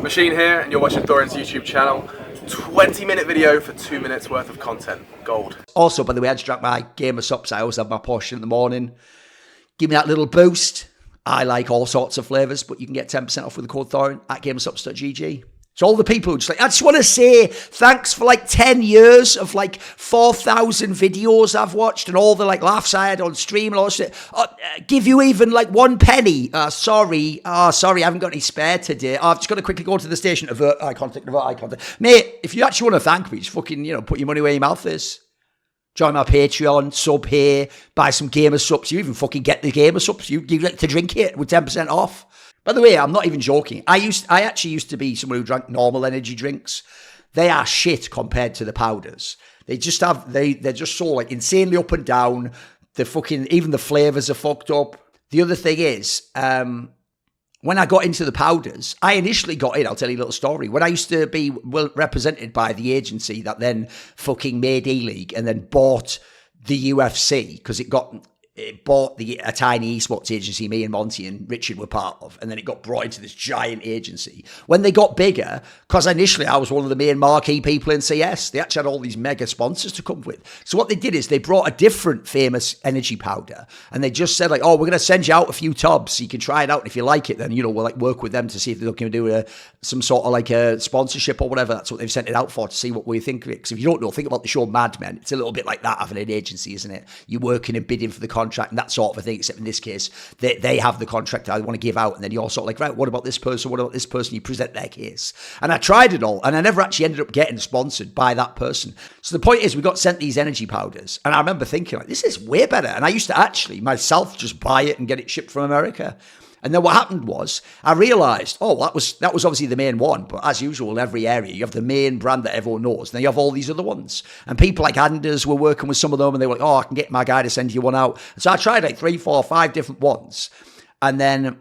Machine here, and you're watching Thorin's YouTube channel. 20-minute video for 2 minutes worth of content. Gold. Also, by the way, I just drank my Game of Sups. I always have my portion in the morning. Give me that little boost. I like all sorts of flavours, but you can get 10% off with the code Thorin at gameofsups.gg. So all the people who I just want to say thanks for 10 years of 4,000 videos I've watched and all the laughs I had on stream and all this shit. Give you even 1 penny. Sorry, I haven't got any spare today. I've just got to quickly go to the station, avert eye contact. Mate, if you actually want to thank me, just fucking, put your money where your mouth is. Join my Patreon, sub here, buy some Game of Sups. You even fucking get the Game of Sups. You get to drink it with 10% off. By the way, I'm not even joking. I actually used to be someone who drank normal energy drinks. They are shit compared to the powders. They're just so insanely up and down. Even the flavors are fucked up. The other thing is, when I got into the powders, I initially got in, I'll tell you a little story. When I used to be well represented by the agency that then fucking made E-League and then bought the UFC, because it bought a tiny esports agency me and Monty and Richard were part of, and then it got brought into this giant agency. When they got bigger, because initially I was one of the main marquee people in CS, they actually had all these mega sponsors to come with. So what they did is they brought a different famous energy powder, and they just said we're going to send you out a few tubs so you can try it out, and if you like it, then we'll work with them to see if they're looking to do some sort of a sponsorship or whatever. That's what they've sent it out for, to see what we think of it. Because if you don't know, think about the show Mad Men. It's a little bit like that, having an agency, isn't it? You're working and bidding for the contract and that sort of a thing, except in this case, they have the contract I want to give out, and then you're sort of right, what about this person? What about this person? You present their case. And I tried it all, and I never actually ended up getting sponsored by that person. So the point is, we got sent these energy powders, and I remember thinking, this is way better. And I used to actually myself just buy it and get it shipped from America. And then what happened was, I realised, that was obviously the main one. But as usual, in every area, you have the main brand that everyone knows. And then you have all these other ones. And people like Anders were working with some of them, and they were like, I can get my guy to send you one out. So I tried 3, 4, 5 different ones. And then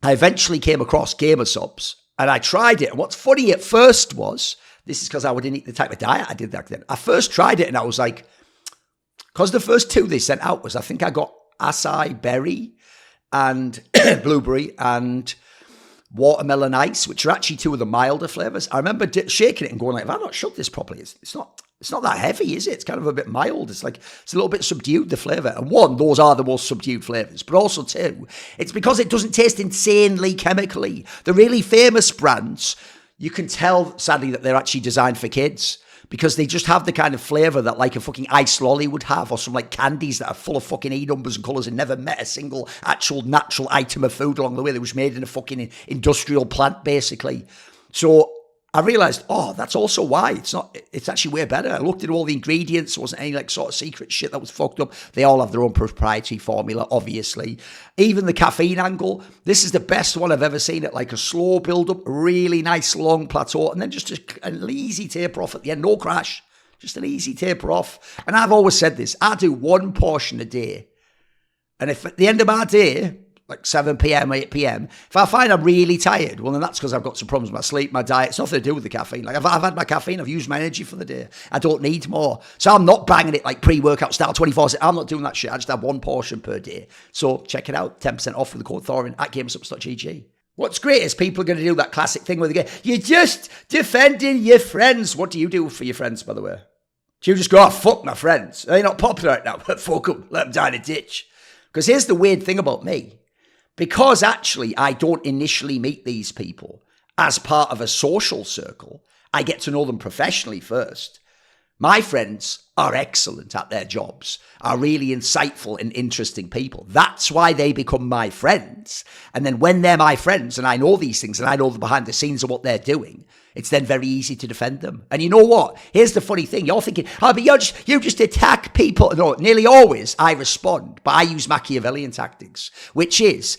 I eventually came across Game of Sups. And I tried it. And what's funny at first was, this is because I wouldn't eat the type of diet I did back then. I first tried it, and I was like, because the first 2 they sent out was, I think I got acai berry and blueberry and watermelon ice, which are actually 2 of the milder flavors. I remember shaking it and going have I not shook this properly? It's not that heavy, is it? It's kind of a bit mild. It's it's a little bit subdued, the flavor. And 1, those are the most subdued flavors. But also 2, it's because it doesn't taste insanely chemically. The really famous brands, you can tell, sadly, that they're actually designed for kids, because they just have the kind of flavour that a fucking ice lolly would have, or some candies that are full of fucking E numbers and colours and never met a single actual natural item of food along the way. They was made in a fucking industrial plant, basically. So I realised, that's also why it's actually way better. I looked at all the ingredients. There wasn't any sort of secret shit that was fucked up. They all have their own proprietary formula, obviously. Even the caffeine angle, this is the best one I've ever seen. It a slow build up, really nice long plateau, and then just an easy taper off at the end. No crash, just an easy taper off. And I've always said this, I do 1 portion a day. And if at the end of my day, 7 p.m, 8 p.m, if I find I'm really tired, well, then that's because I've got some problems with my sleep, my diet. It's nothing to do with the caffeine. I've had my caffeine. I've used my energy for the day. I don't need more. So I'm not banging it pre-workout style 24/7. I'm not doing that shit. I just have 1 portion per day. So check it out. 10% off with the code Thorin at gameofsups.gg. What's great is people are going to do that classic thing where they go, you're just defending your friends. What do you do for your friends, by the way? Do you just go, fuck my friends? They're not popular right now, but fuck them. Let them die in a ditch. Because here's the weird thing about me. Because actually I don't initially meet these people as part of a social circle, I get to know them professionally first. My friends are excellent at their jobs, are really insightful and interesting people. That's why they become my friends. And then when they're my friends and I know these things and I know the behind the scenes of what they're doing, it's then very easy to defend them. And you know what? Here's the funny thing. You're thinking, but you just attack people. No, nearly always I respond, but I use Machiavellian tactics, which is,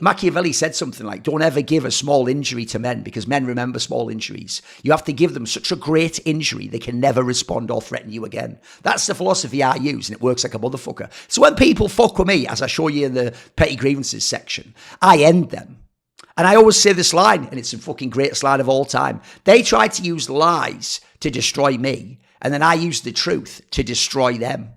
Machiavelli said something like, don't ever give a small injury to men because men remember small injuries. You have to give them such a great injury they can never respond or threaten you again. That's the philosophy I use, and it works like a motherfucker. So when people fuck with me, as I show you in the petty grievances section, I end them. And I always say this line, and it's the fucking greatest line of all time. They try to use lies to destroy me, and then I use the truth to destroy them.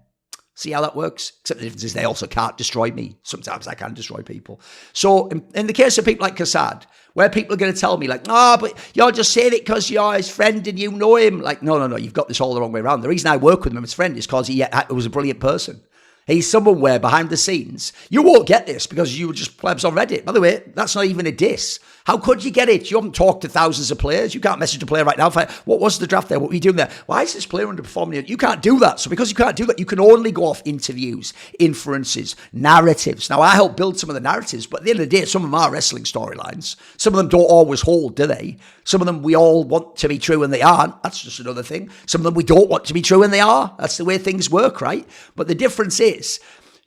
See how that works? Except the difference is they also can't destroy me. Sometimes I can destroy people. So in the case of people like Kassad, where people are going to tell me like, but you're just saying it because you're his friend and you know him. Like, no, you've got this all the wrong way around. The reason I work with him as a friend is because he was a brilliant person. He's someone where behind the scenes, you won't get this because you were just plebs on Reddit. By the way, that's not even a diss. How could you get it? You haven't talked to thousands of players. You can't message a player right now. What was the draft there? What were you doing there? Why is this player underperforming? You can't do that. So because you can't do that, you can only go off interviews, inferences, narratives. Now, I help build some of the narratives, but at the end of the day, some of them are wrestling storylines. Some of them don't always hold, do they? Some of them we all want to be true and they aren't. That's just another thing. Some of them we don't want to be true and they are. That's the way things work, right? But the difference is,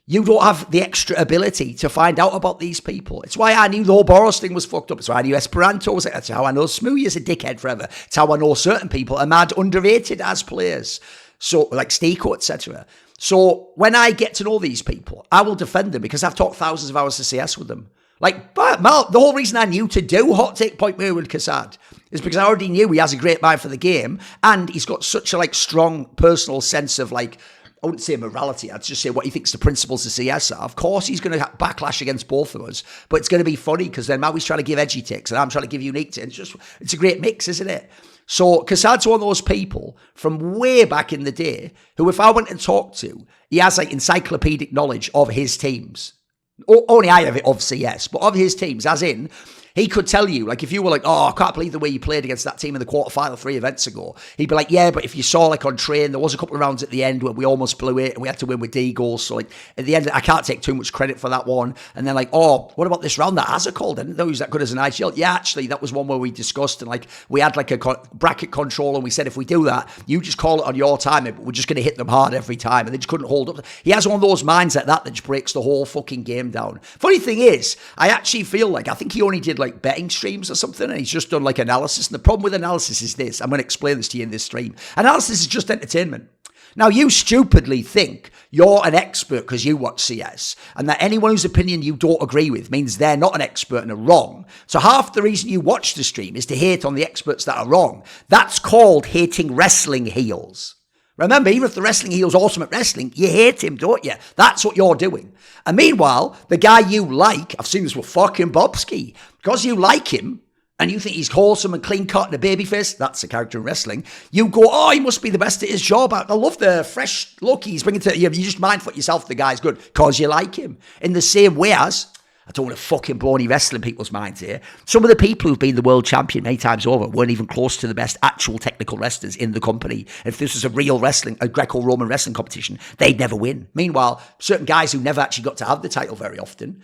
you don't have the extra ability to find out about these people. It's why I knew the whole Boros thing was fucked up. It's why I knew Esperanto was. That's how I know Smoothie is a dickhead forever. It's how I know certain people are mad underrated as players. So, like Stiko, etc. So, when I get to know these people, I will defend them because I've talked thousands of hours of CS with them. Like, but Mal, the whole reason I knew to do Hot Take Point Me with Kassad is because I already knew he has a great mind for the game and he's got such a strong personal sense of I wouldn't say morality, I'd just say what he thinks the principles of CS are. Of course, he's going to backlash against both of us, but it's going to be funny because then Maui's trying to give edgy takes and I'm trying to give unique takes. It's a great mix, isn't it? So Kassad's one of those people from way back in the day who, if I went and talked to, he has encyclopedic knowledge of his teams. Only I have it of CS, but of his teams, as in, he could tell you, if you were like, I can't believe the way you played against that team in the quarterfinal 3 events ago. He'd be like, yeah, but if you saw on train, there was a couple of rounds at the end where we almost blew it and we had to win with D goals. So at the end, I can't take too much credit for that one. And then what about this round that Azza called? I didn't know he was that good as an IGL. Yeah, actually, that was one where we discussed and we had a bracket control and we said, if we do that, you just call it on your time, but we're just going to hit them hard every time. And they just couldn't hold up. He has one of those minds like that just breaks the whole fucking game down. Funny thing is, I actually feel I think he only did betting streams or something, and he's just done analysis. And the problem with analysis is this. I'm going to explain this to you in this stream. Analysis is just entertainment. Now, you stupidly think you're an expert because you watch CS, and that anyone whose opinion you don't agree with means they're not an expert and are wrong. So half the reason you watch the stream is to hate on the experts that are wrong. That's called hating wrestling heels. Remember, even if the wrestling heel's awesome at wrestling, you hate him, don't you? That's what you're doing. And meanwhile, the guy you like, I've seen this with fucking Bobski, because you like him, and you think he's wholesome and clean-cut and a babyface, that's a character in wrestling, you go, he must be the best at his job. I love the fresh look he's bringing to you. You just mindfuck yourself the guy's good, because you like him. In the same way as, I don't want to fucking blow any wrestling people's minds here. Some of the people who've been the world champion many times over weren't even close to the best actual technical wrestlers in the company. If this was a real wrestling, a Greco-Roman wrestling competition, they'd never win. Meanwhile, certain guys who never actually got to have the title very often,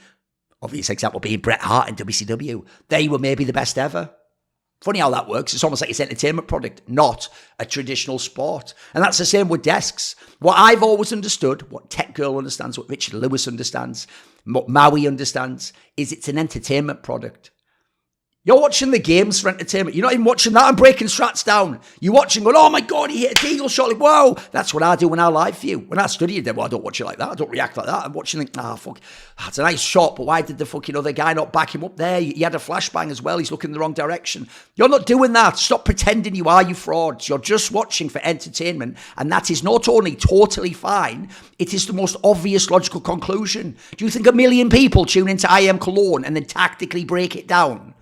obvious example being Bret Hart in WCW, they were maybe the best ever. Funny how that works. It's almost like it's an entertainment product, not a traditional sport. And that's the same with desks. What I've always understood, what Tech Girl understands, what Richard Lewis understands, what Maui understands, is it's an entertainment product. You're watching the games for entertainment. You're not even watching that and breaking strats down. You're watching going, oh my God, he hit a deagle shot. Wow. That's what I do when I live view. When I study it, I don't watch it like that. I don't react like that. I'm watching fuck. That's a nice shot, but why did the fucking other guy not back him up there? He had a flashbang as well. He's looking in the wrong direction. You're not doing that. Stop pretending you are, you frauds. You're just watching for entertainment. And that is not only totally fine, it is the most obvious logical conclusion. Do you think 1 million people tune into I Am Cologne and then tactically break it down?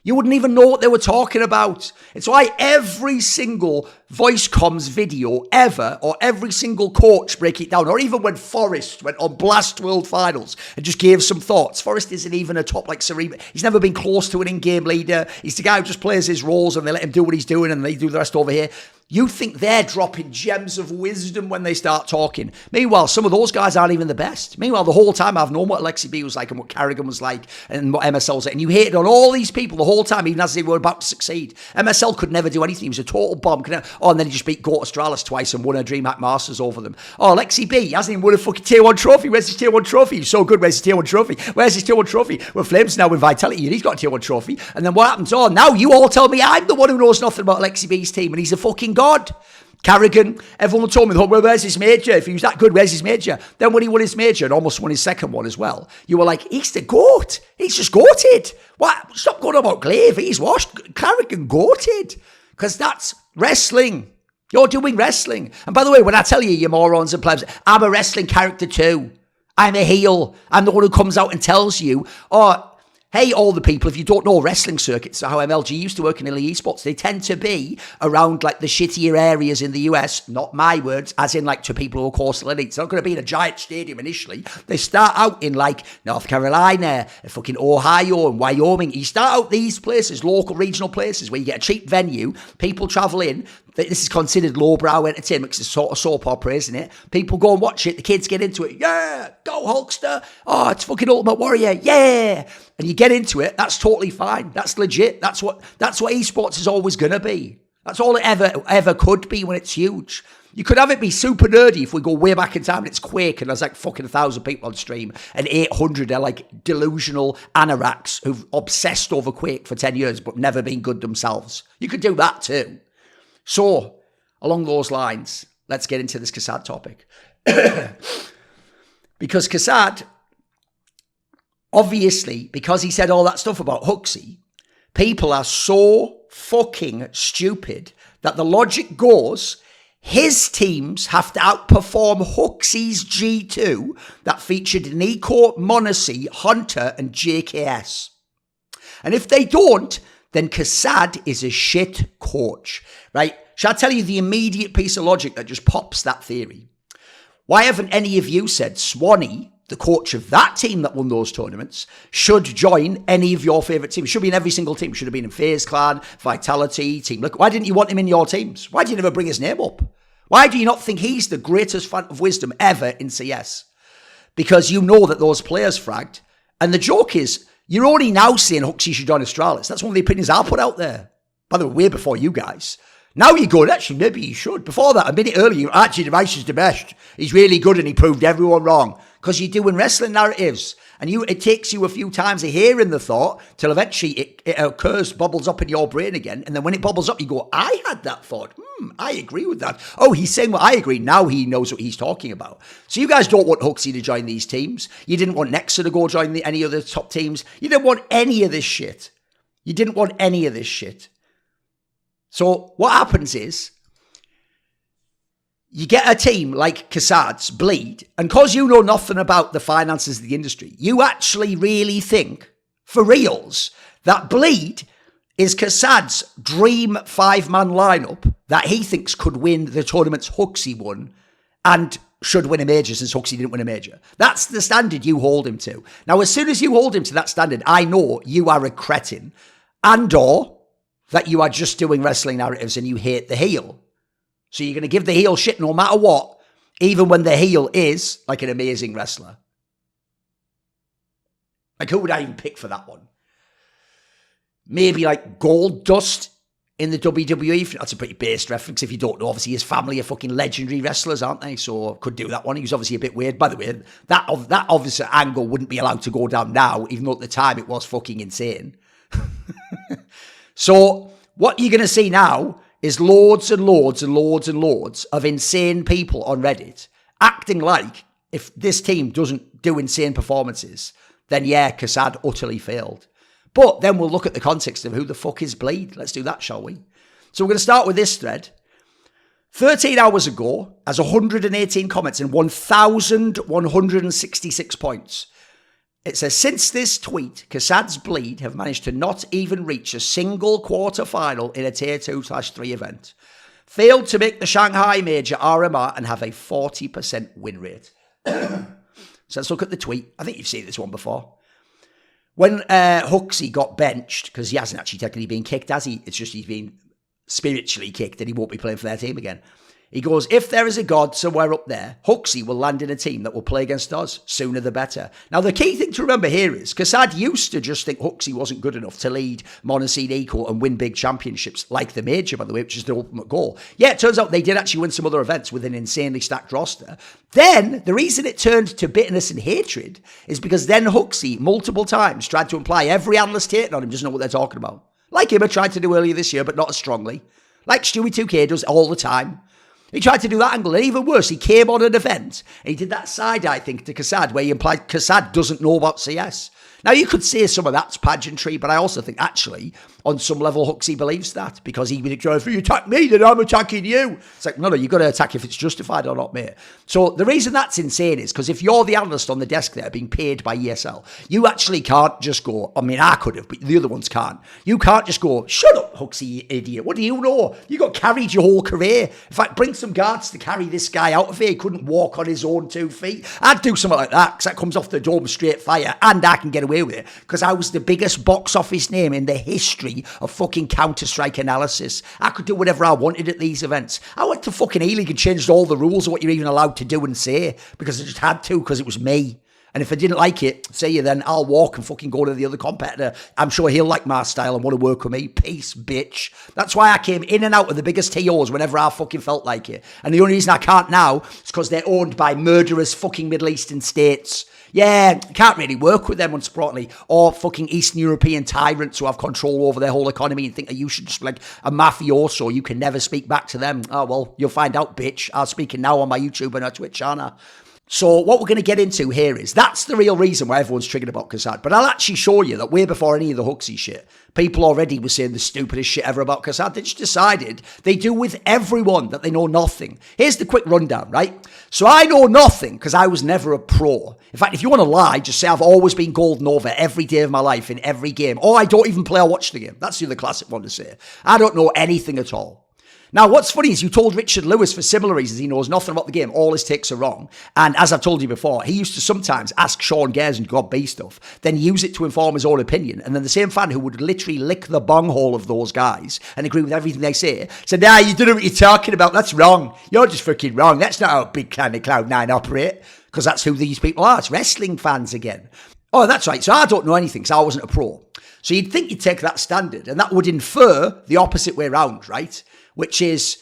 You wouldn't even know what they were talking about. It's why every single voice comms video ever, or every single coach break it down, or even when Forrest went on Blast World Finals and just gave some thoughts. Forrest isn't even a top Cerebral. He's never been close to an in-game leader. He's the guy who just plays his roles and they let him do what he's doing and they do the rest over here. You think they're dropping gems of wisdom when they start talking. Meanwhile, some of those guys aren't even the best. Meanwhile, the whole time I've known what Alexi B was like and what Carrigan was like and what MSL was like. And you hated on all these people the whole time, even as they were about to succeed. MSL could never do anything. He was a total bomb. And then he just beat Goat Astralis twice and won a DreamHack Masters over them. Oh, Alexi B, he hasn't even won a fucking Tier 1 trophy. Where's his Tier 1 trophy? He's so good. Where's his Tier 1 trophy? Where's his Tier 1 trophy? Well, Flames now with Vitality and he's got a Tier 1 trophy. And then what happens? Oh, now you all tell me I'm the one who knows nothing about Alexi B's team and he's a fucking god. Carrigan, everyone told me, well, where's his major? If he was that good, where's his major? Then when he won his major and almost won his second one as well, you were like, he's the GOAT. He's just goated. What? Stop going about Glaive. He's washed. Carrigan goated. Because that's wrestling. You're doing wrestling. And by the way, when I tell you, you morons and plebs, I'm a wrestling character too. I'm a heel. I'm the one who comes out and tells you, oh, hey, all the people, if you don't know wrestling circuits, how MLG used to work in elite esports, they tend to be around like the shittier areas in the US, not my words, as in like to people who are coastal elites. They're not going to be in a giant stadium initially. They start out in like North Carolina, fucking Ohio and Wyoming. You start out these places, local regional places where you get a cheap venue, people travel in. This is considered lowbrow entertainment because it's sort of soap opera, isn't it? People go and watch it. The kids get into it. Yeah, go Hulkster. Oh, it's fucking Ultimate Warrior. Yeah. And you get into it. That's totally fine. That's legit. That's what esports is always going to be. That's all it ever could be when it's huge. You could have it be super nerdy if we go way back in time and it's Quake and there's like fucking 1,000 people on stream and 800 are like delusional anoraks who've obsessed over Quake for 10 years but never been good themselves. You could do that too. So, along those lines, let's get into this Kassad topic. Because Kassad, obviously, because he said all that stuff about Huxley, people are so fucking stupid that the logic goes, his teams have to outperform Huxley's G2 that featured Nico, Monacy, Hunter, and JKS. And if they don't, then Kassad is a shit coach, right? Shall I tell you the immediate piece of logic that just pops that theory? Why haven't any of you said Swanee, the coach of that team that won those tournaments, should join any of your favourite teams? Should be in every single team. Should have been in FaZe Clan, Vitality, Team. Look, why didn't you want him in your teams? Why did you never bring his name up? Why do you not think he's the greatest font of wisdom ever in CS? Because you know that those players fragged. And the joke is, you're only now saying Huxley should join Astralis. That's one of the opinions I put out there. By the way, way before you guys. Now you're going, actually, maybe he should. Before that, a minute earlier, actually, Device is the best. He's really good and he proved everyone wrong. Because you're doing wrestling narratives. And it takes you a few times of hearing the thought till eventually it occurs, bubbles up in your brain again. And then when it bubbles up, you go, I had that thought. I agree with that. Oh, he's saying what I agree. Now he knows what he's talking about. So you guys don't want Huxley to join these teams. You didn't want Nexa to go join any other top teams. You didn't want any of this shit. You didn't want any of this shit. So what happens is, you get a team like Kassad's Bleed, and because you know nothing about the finances of the industry, you actually really think, for reals, that Bleed is Kassad's dream 5-man lineup that he thinks could win the tournaments Huxley won and should win a major since Huxley didn't win a major. That's the standard you hold him to. Now, as soon as you hold him to that standard, I know you are a cretin and/or that you are just doing wrestling narratives and you hate the heel. So you're going to give the heel shit no matter what, even when the heel is like an amazing wrestler. Like, who would I even pick for that one? Maybe like Gold Dust in the WWE. That's a pretty based reference if you don't know. Obviously, his family are fucking legendary wrestlers, aren't they? So could do that one. He was obviously a bit weird. By the way, that obvious angle wouldn't be allowed to go down now, even though at the time it was fucking insane. So what you're going to see now is loads and loads and loads and loads of insane people on Reddit acting like if this team doesn't do insane performances, then yeah, Kassad utterly failed. But then we'll look at the context of who the fuck is Bleed. Let's do that, shall we? So we're going to start with this thread. 13 hours ago, has 118 comments and 1,166 points. It says, since this tweet, Kassad's Bleed have managed to not even reach a single quarter-final in a Tier 2/3 event. Failed to make the Shanghai Major RMR and have a 40% win rate. So let's look at the tweet. I think you've seen this one before. When Huxley got benched, because he hasn't actually technically been kicked, has he? It's just he's been spiritually kicked and he won't be playing for their team again. He goes, if there is a God somewhere up there, Huxley will land in a team that will play against us. Sooner the better. Now, the key thing to remember here is Kassad used to just think Huxley wasn't good enough to lead Monacy Eco and win big championships, like the Major, by the way, which is the ultimate goal. Yeah, it turns out they did actually win some other events with an insanely stacked roster. Then, the reason it turned to bitterness and hatred is because then Huxley, multiple times, tried to imply every analyst hating on him doesn't know what they're talking about. Like him, I tried to do earlier this year, but not as strongly. Like Stewie 2K does all the time. He tried to do that angle, and even worse, he came on an event, and he did that side-eye thing to Kassad, where he implied Kassad doesn't know about CS. Now, you could say some of that's pageantry, but I also think, actually, on some level, Huxley believes that, because he would go, if you attack me, then I'm attacking you. It's like, no, you've got to attack if it's justified or not, mate. So the reason that's insane is because if you're the analyst on the desk there being paid by ESL, you actually can't just go, I mean, I could have, but the other ones can't. You can't just go, shut up, Huxley, you idiot. What do you know? You got carried your whole career. In fact, bring some guards to carry this guy out of here. He couldn't walk on his own 2 feet. I'd do something like that, because that comes off the dome straight fire, and I can get away with it, because I was the biggest box office name in the history of fucking Counter-Strike analysis. I could do whatever I wanted at these events. I went to fucking E-League and changed all the rules of what you're even allowed to do and say, because I just had to, because it was me. And if I didn't like it, say you then, I'll walk and fucking go to the other competitor. I'm sure he'll like my style and want to work with me. Peace, bitch. That's why I came in and out of the biggest TOs whenever I fucking felt like it. And the only reason I can't now is because they're owned by murderous fucking Middle Eastern states. Yeah, can't really work with them, unsportly, or fucking Eastern European tyrants who have control over their whole economy and think that you should just be like a mafioso. You can never speak back to them. Oh, well, you'll find out, bitch. I'm speaking now on my YouTube and my Twitch channel. So what we're going to get into here is, that's the real reason why everyone's triggered about kassad. But I'll actually show you that way before any of the Huxley shit, people already were saying the stupidest shit ever about kassad. They just decided they do with everyone that they know nothing. Here's the quick rundown, right? So I know nothing because I was never a pro. In fact, if you want to lie, just say I've always been golden over every day of my life in every game. Or I don't even play or watch the game. That's the other classic one to say. I don't know anything at all. Now, what's funny is you told Richard Lewis, for similar reasons, he knows nothing about the game. All his takes are wrong. And as I've told you before, he used to sometimes ask Sean Gers and God B stuff, then use it to inform his own opinion. And then the same fan who would literally lick the bunghole of those guys and agree with everything they say said, nah, you don't know what you're talking about. That's wrong. You're just fucking wrong. That's not how big kind of Cloud9 operate. Because that's who these people are. It's wrestling fans again. Oh, that's right. So I don't know anything because I wasn't a pro. So you'd think you'd take that standard, and that would infer the opposite way around, right? Which is,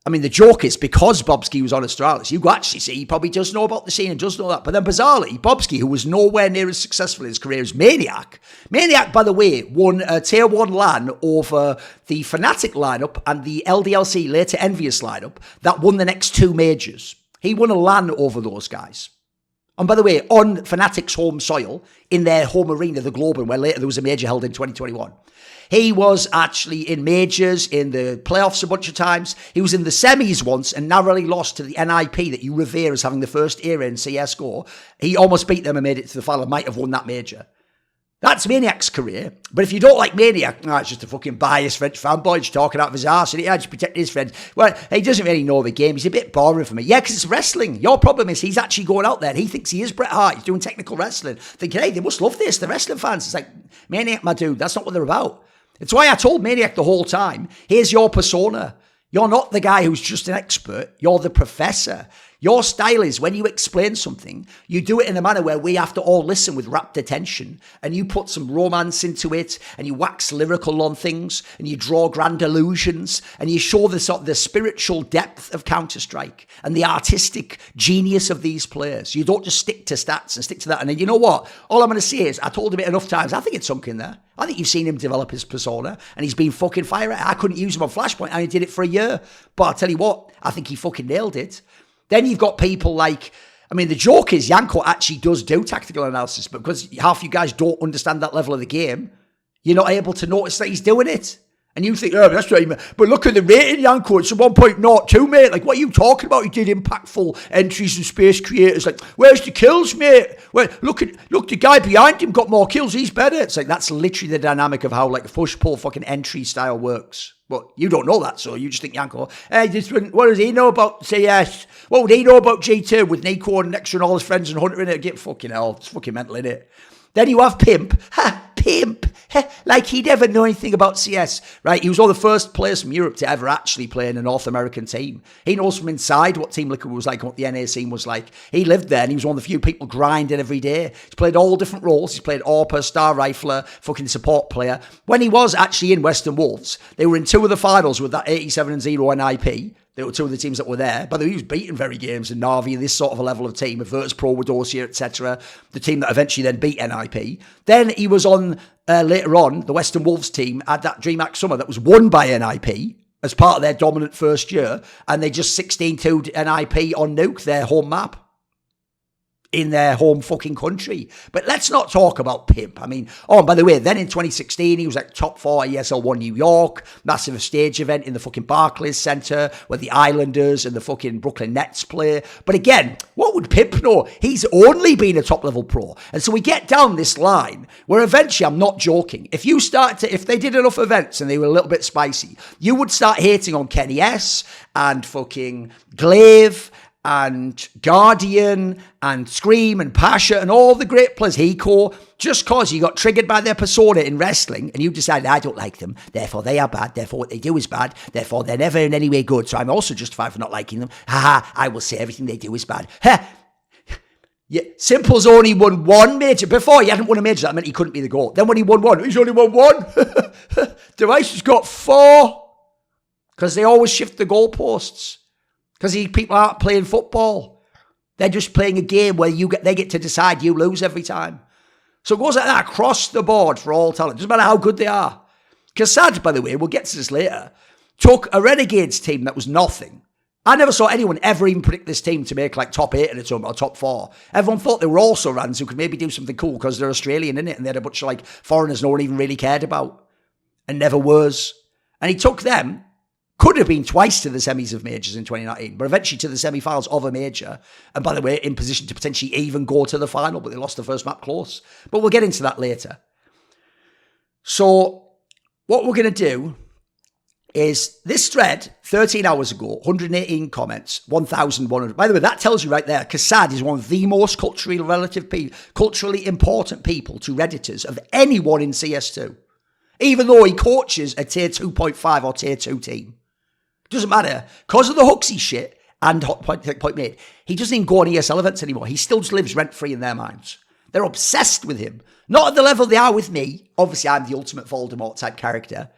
I mean, the joke is, because Bobski was on Astralis, you actually see he probably does know about the scene and does know that. But then bizarrely, Bobski, who was nowhere near as successful in his career as Maniac, by the way, won a Tier 1 LAN over the Fnatic lineup and the LDLC, later Envious lineup, that won the next 2 majors. He won a LAN over those guys. And by the way, on Fnatic's home soil, in their home arena, the Globen, where later there was a major held in 2021. He was actually in majors, in the playoffs a bunch of times. He was in the semis once and narrowly lost to the NIP that you revere as having the first era in CS2. He almost beat them and made it to the final, might have won that major. That's Maniac's career. But if you don't like Maniac, it's just a fucking biased French fanboy just talking out of his arse and just protecting his friends. Well, he doesn't really know the game. He's a bit boring for me. Yeah, because it's wrestling. Your problem is he's actually going out there and he thinks he is Bret Hart. He's doing technical wrestling. Thinking, hey, they must love this, the wrestling fans. It's like, Maniac, my dude, that's not what they're about. It's why I told Maniac the whole time, here's your persona. You're not the guy who's just an expert. You're the professor. Your style is, when you explain something, you do it in a manner where we have to all listen with rapt attention, and you put some romance into it, and you wax lyrical on things, and you draw grand illusions, and you show the spiritual depth of Counter-Strike and the artistic genius of these players. You don't just stick to stats and stick to that. And then, you know what? All I'm going to say is, I told him it enough times. I think it's sunk in there. I think you've seen him develop his persona, and he's been fucking fire. I couldn't use him on Flashpoint. I did it for a year. But I'll tell you what, I think he fucking nailed it. Then you've got people like, I mean, the joke is Yanko actually does do tactical analysis, but because half you guys don't understand that level of the game, you're not able to notice that he's doing it. And you think, oh, that's right, but look at the rating, Yanko, it's a 1.02, mate. Like, what are you talking about? He did impactful entries and space creators. Like, where's the kills, mate? Well, look, the guy behind him got more kills, he's better. It's like, that's literally the dynamic of how, like, push-pull fucking entry style works. Well, you don't know that, so you just think Yanko, hey, what does he know about CS? What would he know about G2 with Nico and Nextra and all his friends and Hunter in it? Get fucking hell, it's fucking mental, innit? Then you have Pimp. Pimp. Like he'd ever know anything about CS, right? He was one of the first players from Europe to ever actually play in a North American team. He knows from inside what Team Liquid was like and what the NA scene was like. He lived there and he was one of the few people grinding every day. He's played all different roles. He's played AWPer, Star Rifler, fucking support player. When he was actually in Western Wolves, they were in 2 of the finals with that 87-0 NIP. They were 2 of the teams that were there. By the way, he was beating very games in Na'Vi, this sort of a level of team, Virtus Pro with Dossier, etc. The team that eventually then beat NIP. Then he was on, later on, the Western Wolves team had that DreamHack Summer that was won by NIP as part of their dominant first year, and they just 16-2'd NIP on Nuke, their home map. in their home fucking country. But let's not talk about pimp. I mean, oh, and by the way, then in 2016, he was like top 4 at ESL1 New York, massive stage event in the fucking Barclays Center where the Islanders and the fucking Brooklyn Nets play. But again, what would Pimp know? He's only been a top level pro. And so we get down this line where eventually, I'm not joking, if they did enough events and they were a little bit spicy, you would start hating on Kenny S and fucking Glaive and Guardian and Scream and Pasha and all the great players, Hiko, just cause you got triggered by their persona in wrestling and you decided, I don't like them, therefore they are bad, therefore what they do is bad, therefore they're never in any way good, so I'm also justified for not liking them. Haha, I will say everything they do is bad. Ha! Yeah, Simple's only won 1 major. Before, he hadn't won a major, that meant he couldn't be the GOAT. Then when he won 1, he's only won 1. Device has got 4. Because they always shift the goalposts. Because people aren't playing football. They're just playing a game where they get to decide, you lose every time. So it goes like that across the board for all talent. Doesn't matter how good they are. Kassad, by the way, we'll get to this later, took a Renegades team that was nothing. I never saw anyone ever even predict this team to make like top 8 in a tournament or top 4. Everyone thought they were also Rans who could maybe do something cool because they're Australian, innit? And they had a bunch of like foreigners no one even really cared about. And never was. And he took them. Could have been twice to the semis of majors in 2019, but eventually to the semi-finals of a major. And by the way, in position to potentially even go to the final, but they lost the first map close. But we'll get into that later. So what we're going to do is this thread, 13 hours ago, 118 comments, 1,100. By the way, that tells you right there, Kassad is one of the most culturally important people to Redditors of anyone in CS2. Even though he coaches a tier 2.5 or tier 2 team. Doesn't matter. Because of the Huxley shit and point made, he doesn't even go on ESL events anymore. He still just lives rent-free in their minds. They're obsessed with him. Not at the level they are with me. Obviously, I'm the ultimate Voldemort type character.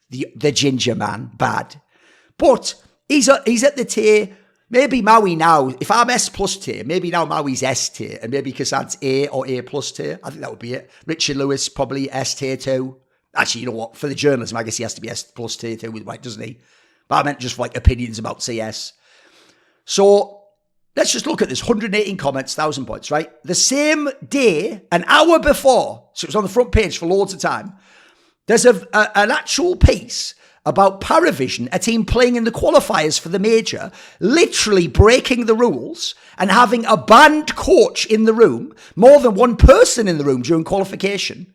The ginger man. Bad. But he's at the tier. Maybe Maui now, if I'm S plus tier, maybe now Maui's S tier. And maybe Kassad's A or A plus tier. I think that would be it. Richard Lewis, probably S tier 2. Actually, you know what? For the journalism, I guess he has to be S plus tier 2 with White, doesn't he? But I meant just like opinions about CS. So let's just look at this. 118 comments, 1,000 points, right? The same day, an hour before, so it was on the front page for loads of time, there's an actual piece about Paravision, a team playing in the qualifiers for the major, literally breaking the rules and having a banned coach in the room, more than one person in the room during qualification,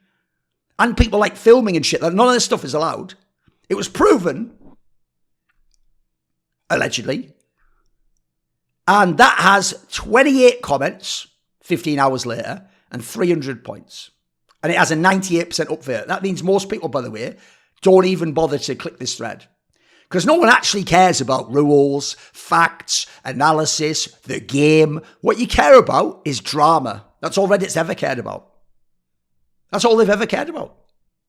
and people like filming and shit. None of this stuff is allowed. It was proven, allegedly. And that has 28 comments 15 hours later and 300 points. And it has a 98% upvote. That means most people, by the way, don't even bother to click this thread. Because no one actually cares about rules, facts, analysis, the game. What you care about is drama. That's all Reddit's ever cared about. That's all they've ever cared about.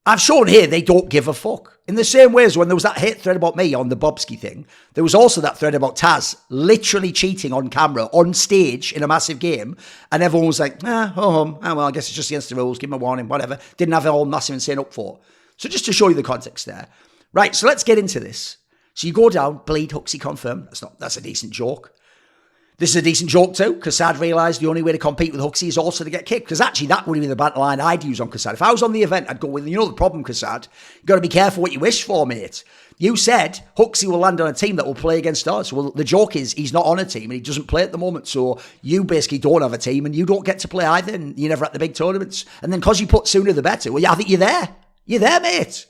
I've shown here they don't give a fuck. In the same way as when there was that hate thread about me on the Bobski thing, there was also that thread about Taz literally cheating on camera, on stage in a massive game, and everyone was like, well, I guess it's just against the rules, give him a warning, whatever. Didn't have it all massive and saying up for. So just to show you the context there. Right, so let's get into this. So you go down, bleed, Huxley confirm. That's a decent joke. This is a decent joke too. Kassad realised the only way to compete with Huxley is also to get kicked. Because actually, that would be the banter line I'd use on Kassad. If I was on the event, I'd go with, you know the problem, Kassad? You've got to be careful what you wish for, mate. You said Huxley will land on a team that will play against us. Well, the joke is he's not on a team and he doesn't play at the moment. So you basically don't have a team and you don't get to play either. And you're never at the big tournaments. And then because you put sooner the better, well, yeah, I think you're there. You're there, mate.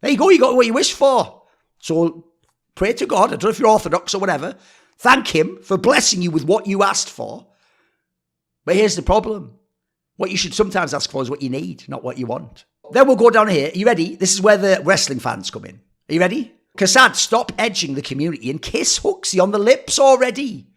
There you go. You got what you wish for. So pray to God. I don't know if you're Orthodox or whatever. Thank him for blessing you with what you asked for. But here's the problem. What you should sometimes ask for is what you need, not what you want. Then we'll go down here. Are you ready? This is where the wrestling fans come in. Are you ready? Kassad, stop edging the community and kiss Huxley on the lips already.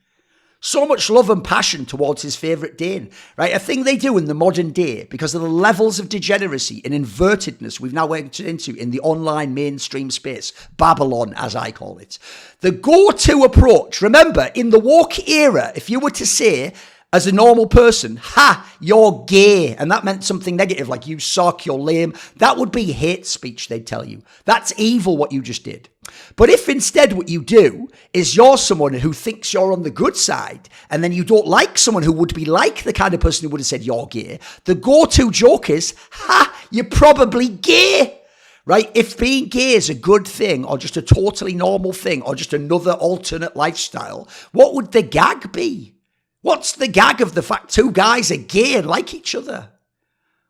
So much love and passion towards his favourite Dane, right? A thing they do in the modern day because of the levels of degeneracy and invertedness we've now entered into in the online mainstream space, Babylon, as I call it. The go-to approach, remember, in the woke era, if you were to say, As a normal person, you're gay. And that meant something negative, like you suck, you're lame. That would be hate speech, they'd tell you. That's evil what you just did. But if instead what you do is you're someone who thinks you're on the good side, and then you don't like someone who would be like the kind of person who would have said you're gay, the go-to joke is, you're probably gay. Right? If being gay is a good thing, or just a totally normal thing, or just another alternate lifestyle, what would the gag be? What's the gag of the fact two guys are gay and like each other?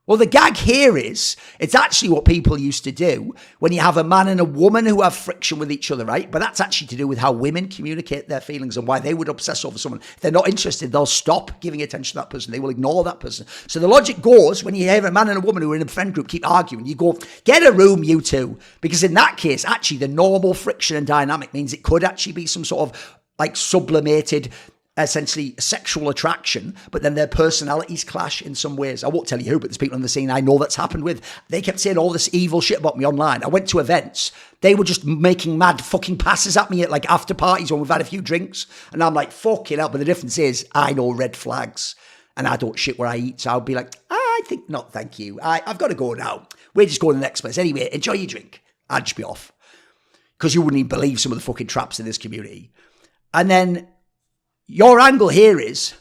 Well, the gag here is, it's actually what people used to do when you have a man and a woman who have friction with each other, right? But that's actually to do with how women communicate their feelings and why they would obsess over someone. If they're not interested, they'll stop giving attention to that person. They will ignore that person. So the logic goes, when you hear a man and a woman who are in a friend group keep arguing, you go, get a room, you two. Because in that case, actually, the normal friction and dynamic means it could actually be some sort of like sublimated, essentially sexual attraction, but then their personalities clash in some ways. I won't tell you who, but there's people on the scene I know that's happened with. They kept saying all this evil shit about me online. I went to events. They were just making mad fucking passes at me at like after parties when we've had a few drinks. And I'm like, fucking hell. But the difference is I know red flags and I don't shit where I eat. So I'll be like, I think not, thank you. I've got to go now. We're just going to the next place. Anyway, enjoy your drink. I'd just be off. Because you wouldn't even believe some of the fucking traps in this community. And then your angle here is,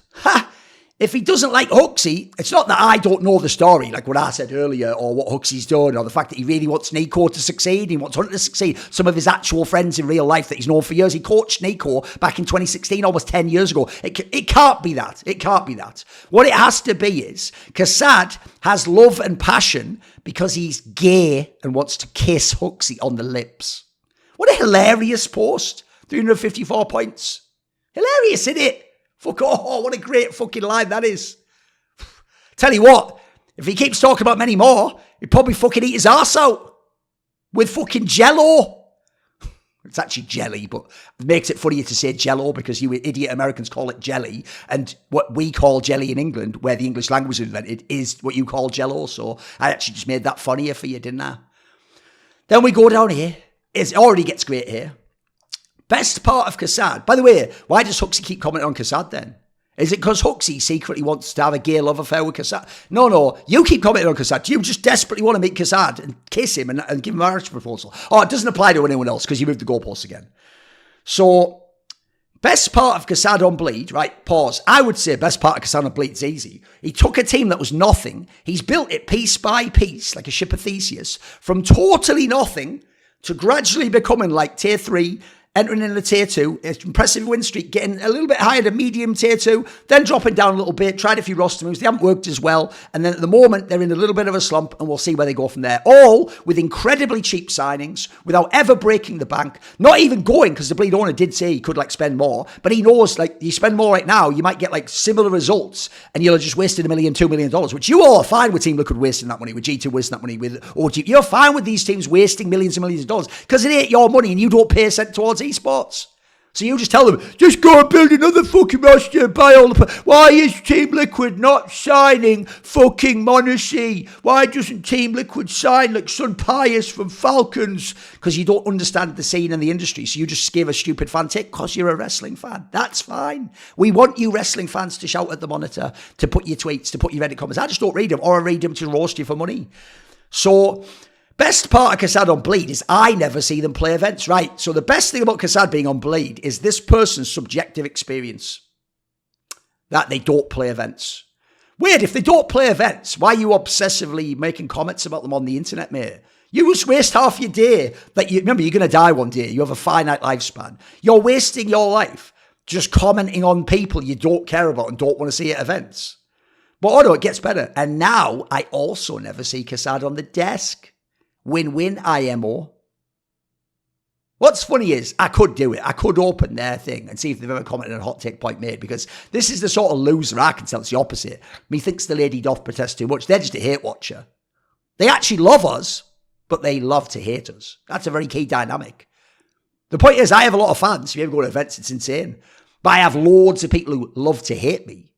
if he doesn't like Huxley, it's not that I don't know the story, like what I said earlier, or what Huxley's done, or the fact that he really wants Nico to succeed, he wants Hunter to succeed. Some of his actual friends in real life that he's known for years, he coached Nico back in 2016, almost 10 years ago. It can't be that. It can't be that. What it has to be is, Kassad has love and passion because he's gay and wants to kiss Huxley on the lips. What a hilarious post. 354 points. Hilarious, isn't it? Fuck, oh, what a great fucking line that is. Tell you what, if he keeps talking about many more, he'd probably fucking eat his arse out with fucking Jello. It's actually jelly, but it makes it funnier to say Jello because you idiot Americans call it jelly. And what we call jelly in England, where the English language was invented, is what you call Jello. So I actually just made that funnier for you, didn't I? Then we go down here. It already gets great here. Best part of Kassad. By the way, why does Huxley keep commenting on Kassad then? Is it because Huxley secretly wants to have a gay love affair with Kassad? No, you keep commenting on Kassad. Do you just desperately want to meet Kassad and kiss him and give him a marriage proposal? Oh, it doesn't apply to anyone else because you moved the goalposts again. So, best part of Kassad on Bleed, right, pause. I would say best part of Kassad on Bleed is easy. He took a team that was nothing. He's built it piece by piece, like a ship of Theseus, from totally nothing to gradually becoming like tier 3, entering in the tier 2, impressive win streak, getting a little bit higher to medium tier 2, then dropping down a little bit, tried a few roster moves, they haven't worked as well, and then at the moment, they're in a little bit of a slump, and we'll see where they go from there. All with incredibly cheap signings, without ever breaking the bank, not even going, because the Bleed owner did say he could, like, spend more, but he knows, like, you spend more right now, you might get, like, similar results, and you'll have just wasted $1 million, $2 million, which you all are fine with Team Liquid wasting that money, with G2 wasting that money, with OG. You're fine with these teams wasting millions and millions of dollars, because it ain't your money, and you don't pay a cent towards esports. So you just tell them, just go and build another fucking roster and buy all the... Why is Team Liquid not signing fucking Monacy? Why doesn't Team Liquid sign like Sun Pius from Falcons? Because you don't understand the scene and the industry. So you just give a stupid fan take because you're a wrestling fan. That's fine. We want you wrestling fans to shout at the monitor, to put your tweets, to put your Reddit comments. I just don't read them, or I read them to roast you for money. So... best part of Kassad on Bleed is I never see them play events, right? So the best thing about Kassad being on Bleed is this person's subjective experience. That they don't play events. Weird, if they don't play events, why are you obsessively making comments about them on the internet, mate? You just waste half your day. Remember, you're going to die one day. You have a finite lifespan. You're wasting your life just commenting on people you don't care about and don't want to see at events. But oh no, it gets better. And now I also never see Kassad on the desk. Win-win IMO. What's funny is, I could do it. I could open their thing and see if they've ever commented on a hot take point made, because this is the sort of loser I can tell. It's the opposite. Methinks the lady doth protest too much. They're just a hate watcher. They actually love us, but they love to hate us. That's a very key dynamic. The point is, I have a lot of fans. If you ever go to events, it's insane. But I have loads of people who love to hate me.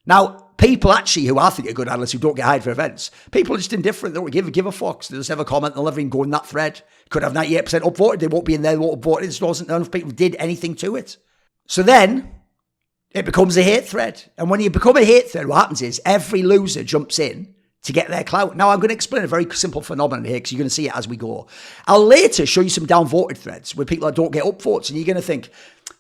Now, people actually who I think are good analysts who don't get hired for events, people are just indifferent. They don't give a fuck. So they just have a comment. They'll never even go in that thread. Could have 98% upvoted. They won't be in there. They won't upvote it. It just wasn't enough people did anything to it. So then, it becomes a hate thread. And when you become a hate thread, what happens is every loser jumps in to get their clout. Now, I'm going to explain a very simple phenomenon here because you're going to see it as we go. I'll later show you some downvoted threads where people that don't get upvotes, and you're going to think,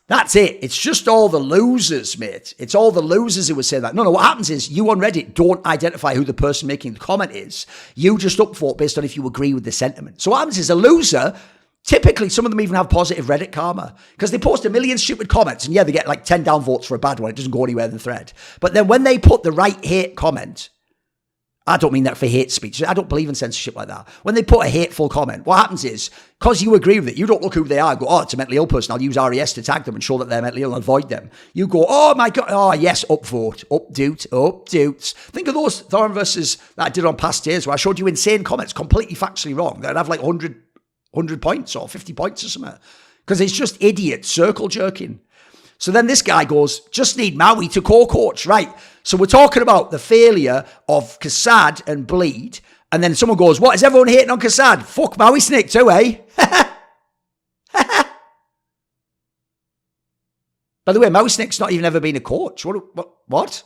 that's it. It's just all the losers, mate. It's all the losers who would say that. No, what happens is you on Reddit don't identify who the person making the comment is. You just upvote based on if you agree with the sentiment. So what happens is a loser, typically some of them even have positive Reddit karma because they post a million stupid comments and yeah, they get like 10 downvotes for a bad one. It doesn't go anywhere in the thread. But then when they put the right hate comment, I don't mean that for hate speech. I don't believe in censorship like that. When they put a hateful comment, what happens is, because you agree with it, you don't look who they are and go, oh, it's a mentally ill person. I'll use RES to tag them and show that they're mentally ill and avoid them. You go, oh my God, oh yes, upvote, updoots. Think of those Thorin versus that I did on past years where I showed you insane comments, completely factually wrong. That'd have like 100 points or 50 points or something. Because it's just idiot circle jerking. So then this guy goes, just need Maui to co-coach, right? So we're talking about the failure of Kassad and Bleed. And then someone goes, what, is everyone hating on Kassad? Fuck Maui Snake too, eh? By the way, Maui Snake's not even ever been a coach. What?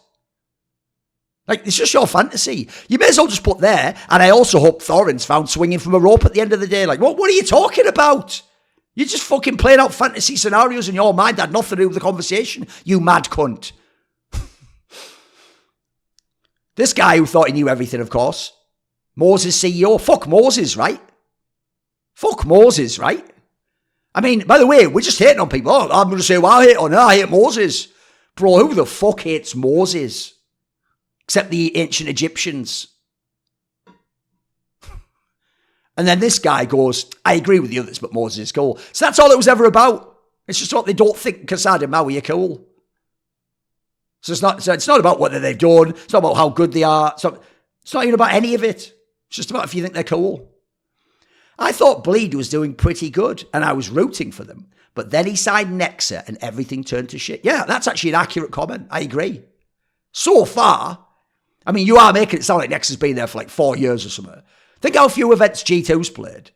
Like, it's just your fantasy. You may as well just put there, and I also hope Thorin's found swinging from a rope at the end of the day. Like, what are you talking about? You're just fucking playing out fantasy scenarios in your mind that had nothing to do with the conversation, you mad cunt. This guy who thought he knew everything, of course. Moses CEO. Fuck Moses, right? Fuck Moses, right? I mean, by the way, we're just hating on people. Oh, I'm going to say, well, I hate on her. I hate Moses. Bro, who the fuck hates Moses? Except the ancient Egyptians. And then this guy goes, I agree with the others, but Moses is cool. So that's all it was ever about. It's just what they don't think Kassad and Maui are cool. So it's not about what they've done. It's not about how good they are. It's not even about any of it. It's just about if you think they're cool. I thought Bleed was doing pretty good, and I was rooting for them. But then he signed Nexa, and everything turned to shit. Yeah, that's actually an accurate comment. I agree. So far, I mean, you are making it sound like Nexa's been there for like 4 years or something. Think how few events G2's played.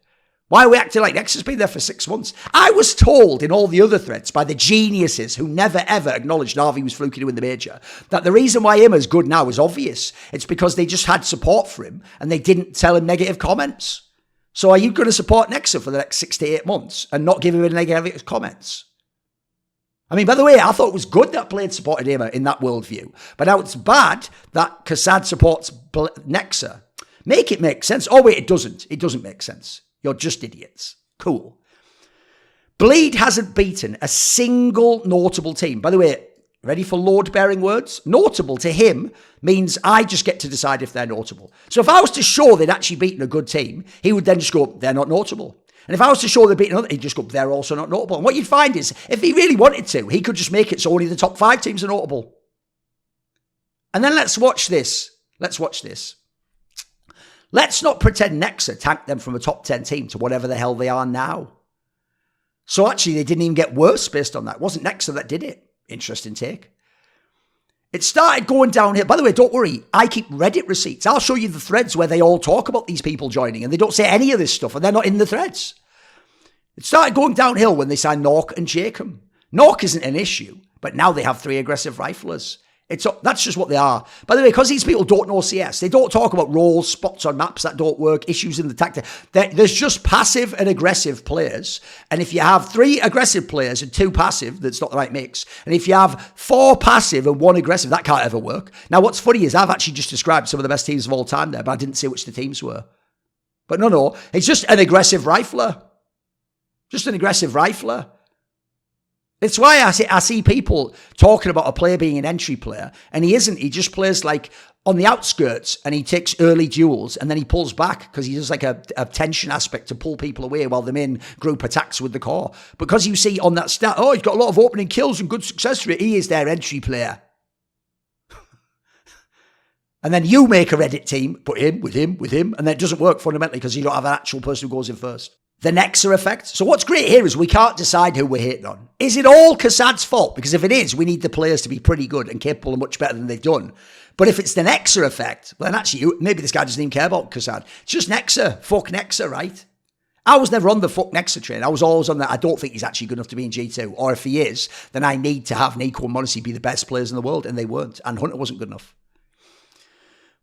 Why are we acting like Nexa's been there for 6 months? I was told in all the other threads by the geniuses who never ever acknowledged Navi was fluky to win the major that the reason why Imma's good now is obvious. It's because they just had support for him and they didn't tell him negative comments. So are you going to support Nexa for the next 6 to 8 months and not give him any negative comments? I mean, by the way, I thought it was good that Blade supported Imma in that worldview. But now it's bad that Kassad supports Nexa. Make it make sense. Oh, wait, it doesn't. It doesn't make sense. You're just idiots. Cool. Bleed hasn't beaten a single notable team. By the way, ready for load-bearing words? Notable to him means I just get to decide if they're notable. So if I was to show they'd actually beaten a good team, he would then just go, they're not notable. And if I was to show they'd beaten another, he'd just go, they're also not notable. And what you'd find is, if he really wanted to, he could just make it so only the top 5 teams are notable. And then let's watch this. Let's watch this. Let's not pretend Nexa tanked them from a top 10 team to whatever the hell they are now. So actually, they didn't even get worse based on that. It wasn't Nexa that did it. Interesting take. It started going downhill. By the way, don't worry. I keep Reddit receipts. I'll show you the threads where they all talk about these people joining and they don't say any of this stuff and they're not in the threads. It started going downhill when they signed Nork and Jacob. Nork isn't an issue, but now they have 3 aggressive riflers. That's just what they are. By the way, because these people don't know CS, they don't talk about roles, spots on maps that don't work, issues in the tactic. There's just passive and aggressive players. And if you have 3 aggressive players and 2 passive, that's not the right mix. And if you have 4 passive and 1 aggressive, that can't ever work. Now, what's funny is I've actually just described some of the best teams of all time there, but I didn't say which the teams were. But no, it's just an aggressive rifler. Just an aggressive rifler. It's why I see people talking about a player being an entry player, and he isn't. He just plays like on the outskirts, and he takes early duels, and then he pulls back because he does like a tension aspect to pull people away while the main group attacks with the core. Because you see on that stat, oh, he's got a lot of opening kills and good success rate. He is their entry player. And then you make a Reddit team, put him with him, and then it doesn't work fundamentally because you don't have an actual person who goes in first. The Nexa effect. So what's great here is we can't decide who we're hating on. Is it all Kassad's fault? Because if it is, we need the players to be pretty good and capable and much better than they've done. But if it's the Nexa effect, well, then actually, maybe this guy doesn't even care about Kassad. It's just Nexa. Fuck Nexa, right? I was never on the fuck Nexa train. I was always on that. I don't think he's actually good enough to be in G2. Or if he is, then I need to have Nico and Monacy be the best players in the world. And they weren't. And Hunter wasn't good enough.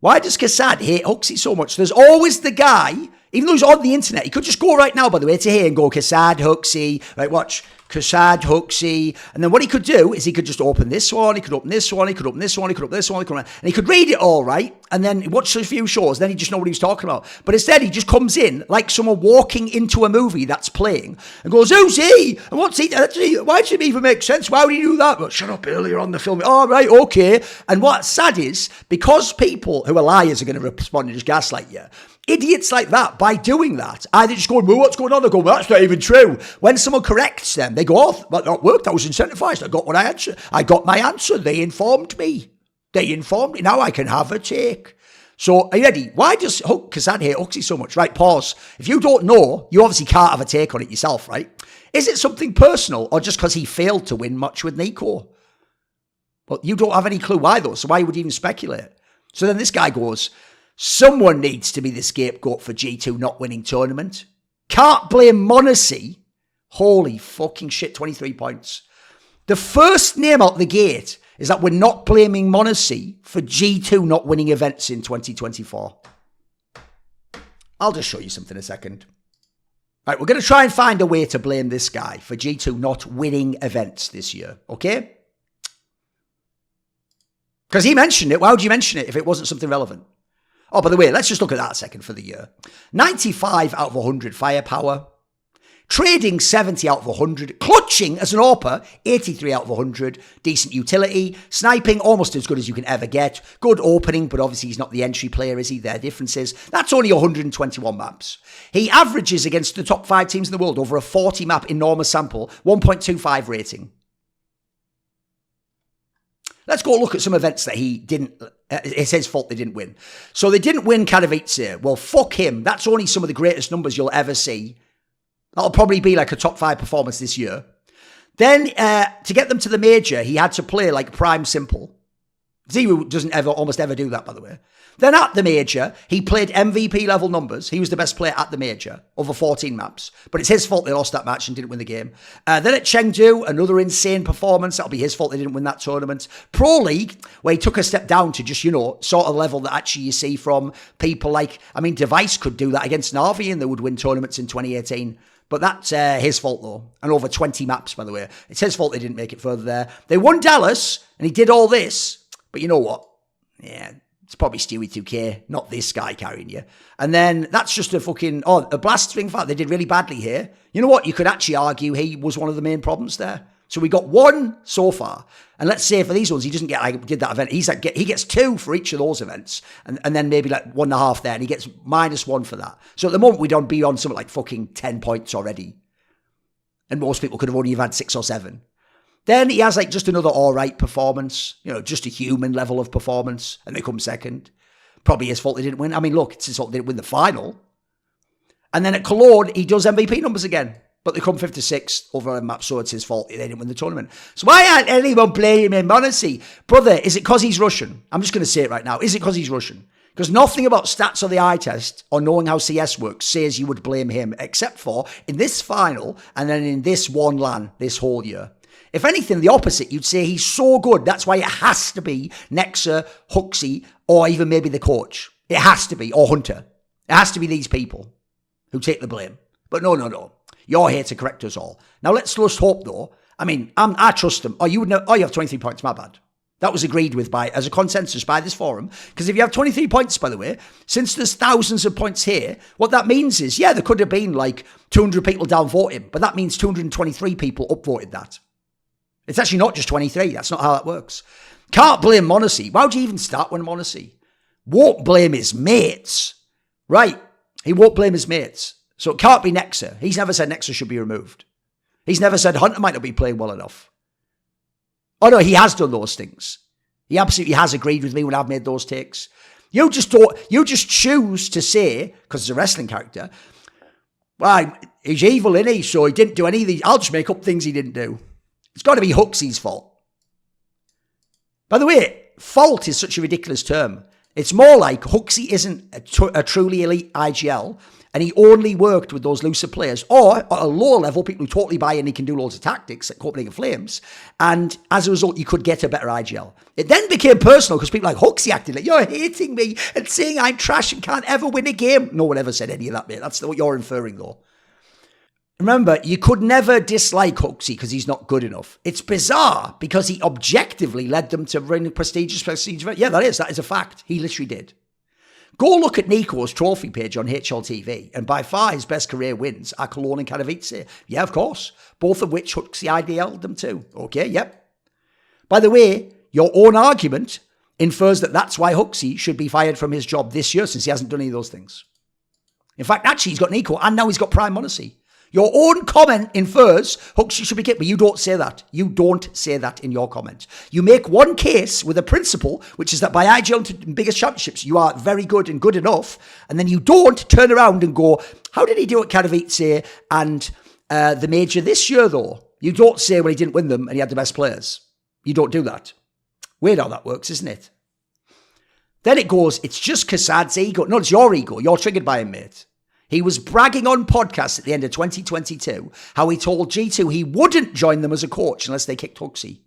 Why does Kassad hate Huxley so much? There's always the guy, even though he's on the internet, he could just go right now, by the way, to here and go Kassad, Huxley. Right, watch. Kassad, Huxley. And then what he could do is he could just open this one, he could open this one, he could open this one, he could open this one, he could open, and he could read it all, right? And then watch a few shows, then he just know what he was talking about. But instead, he just comes in like someone walking into a movie that's playing and goes, who's he? And what's he? Why does it even make sense? Why would he do that? Well, shut up earlier on the film. Oh, right, okay. And what's sad is, because people who are liars are going to respond and just gaslight you, idiots like that, by doing that, either just going, well, what's going on? They go, well, that's not even true. When someone corrects them, they go, oh, that worked. I was incentivized. I got what I answered. I got my answer. They informed me. Now I can have a take. So, are you ready? Why does Kassad hate Huxley so much? Right, pause. If you don't know, you obviously can't have a take on it yourself, right? Is it something personal or just because he failed to win much with Nico? Well, you don't have any clue why, though. So why would you even speculate? So then this guy goes, someone needs to be the scapegoat for G2 not winning tournament. Can't blame Monacy. Holy fucking shit, 23 points. The first name out the gate is that we're not blaming Monacy for G2 not winning events in 2024. I'll just show you something in a second. Right, we're going to try and find a way to blame this guy for G2 not winning events this year, okay? Because he mentioned it. Why would you mention it if it wasn't something relevant? Oh, by the way, let's just look at that a second for the year. 95 out of 100 firepower. Trading 70 out of 100. Clutching as an AWPer, 83 out of 100. Decent utility. Sniping, almost as good as you can ever get. Good opening, but obviously he's not the entry player, is he? There are differences. That's only 121 maps. He averages against the top 5 teams in the world over a 40 map enormous sample. 1.25 rating. Let's go look at some events that he didn't, it's his fault they didn't win. So they didn't win Katowice. Well, fuck him. That's only some of the greatest numbers you'll ever see. That'll probably be like a top 5 performance this year. Then, to get them to the major, he had to play like prime simple. Zero doesn't almost ever do that, by the way. Then at the major, he played MVP level numbers. He was the best player at the major, over 14 maps. But it's his fault they lost that match and didn't win the game. Then at Chengdu, another insane performance. That'll be his fault they didn't win that tournament. Pro League, where he took a step down to just, sort of level that actually you see from people like, Device could do that against Na'Vi and they would win tournaments in 2018. But that's his fault, though. And over 20 maps, by the way. It's his fault they didn't make it further there. They won Dallas, and he did all this. But you know what? Yeah, it's probably Stewie 2K, not this guy carrying you. And then that's just a blast thing. Fact, they did really badly here. You know what? You could actually argue he was one of the main problems there. So we got 1 so far. And let's say for these ones, he doesn't get did that event. He gets 2 for each of those events. And then maybe like 1.5 there. And he gets -1 for that. So at the moment, we'd be on something like fucking 10 points already. And most people could have only had 6 or 7. Then he has like just another all right performance, just a human level of performance, and they come second. Probably his fault they didn't win. Look, it's his fault they didn't win the final. And then at Cologne, he does MVP numbers again, but they come 5th to 6th over a map, so it's his fault they didn't win the tournament. So why aren't anyone blaming Monacy? Brother, is it because he's Russian? I'm just going to say it right now. Is it because he's Russian? Because nothing about stats or the eye test or knowing how CS works says you would blame him, except for in this final and then in this one LAN this whole year. If anything, the opposite, you'd say he's so good. That's why it has to be Nexa, Huxley, or even maybe the coach. It has to be, or Hunter. It has to be these people who take the blame. But no. You're here to correct us all. Now, let's just hope, though. I trust them. You have 23 points, my bad. That was agreed with as a consensus by this forum. Because if you have 23 points, by the way, since there's thousands of points here, what that means is, there could have been like 200 people downvote him. But that means 223 people upvoted that. It's actually not just 23. That's not how that works. Can't blame Monacy. Why would you even start with Monacy? Won't blame his mates. Right. He won't blame his mates. So it can't be Nexa. He's never said Nexa should be removed. He's never said Hunter might not be playing well enough. Oh no, he has done those things. He absolutely has agreed with me when I've made those takes. You just choose to say, because it's a wrestling character, well, he's evil, isn't he? So he didn't do any of these. I'll just make up things he didn't do. It's got to be Huxley's fault. By the way, fault is such a ridiculous term. It's more like Huxley isn't a truly elite IGL, and he only worked with those looser players, or at a lower level, people who totally buy in, he can do loads of tactics at Copenhagen Flames, and as a result, you could get a better IGL. It then became personal because people like Huxley acted like, you're hating me and saying I'm trash and can't ever win a game. No one ever said any of that, mate. That's what you're inferring, though. Remember, you could never dislike Huxley because he's not good enough. It's bizarre because he objectively led them to win prestigious. Yeah, that is a fact. He literally did. Go look at Nico's trophy page on HLTV, and by far his best career wins are Cologne and Katowice. Yeah, of course. Both of which Huxley IDL'd them to. Okay, yep. By the way, your own argument infers that that's why Huxley should be fired from his job this year since he hasn't done any of those things. In fact, actually, he's got Nico and now he's got Prime Monacy. Your own comment infers Huxley should be kicked, but you don't say that. You don't say that in your comment. You make one case with a principle, which is that by IGL to biggest championships, you are very good and good enough, and then you don't turn around and go, how did he do at Katowice and the major this year, though? You don't say, well, he didn't win them and he had the best players. You don't do that. Weird how that works, isn't it? Then it goes, it's just Kassad's ego. No, it's your ego. You're triggered by him, mate. He was bragging on podcasts at the end of 2022 how he told G2 he wouldn't join them as a coach unless they kicked Huxley.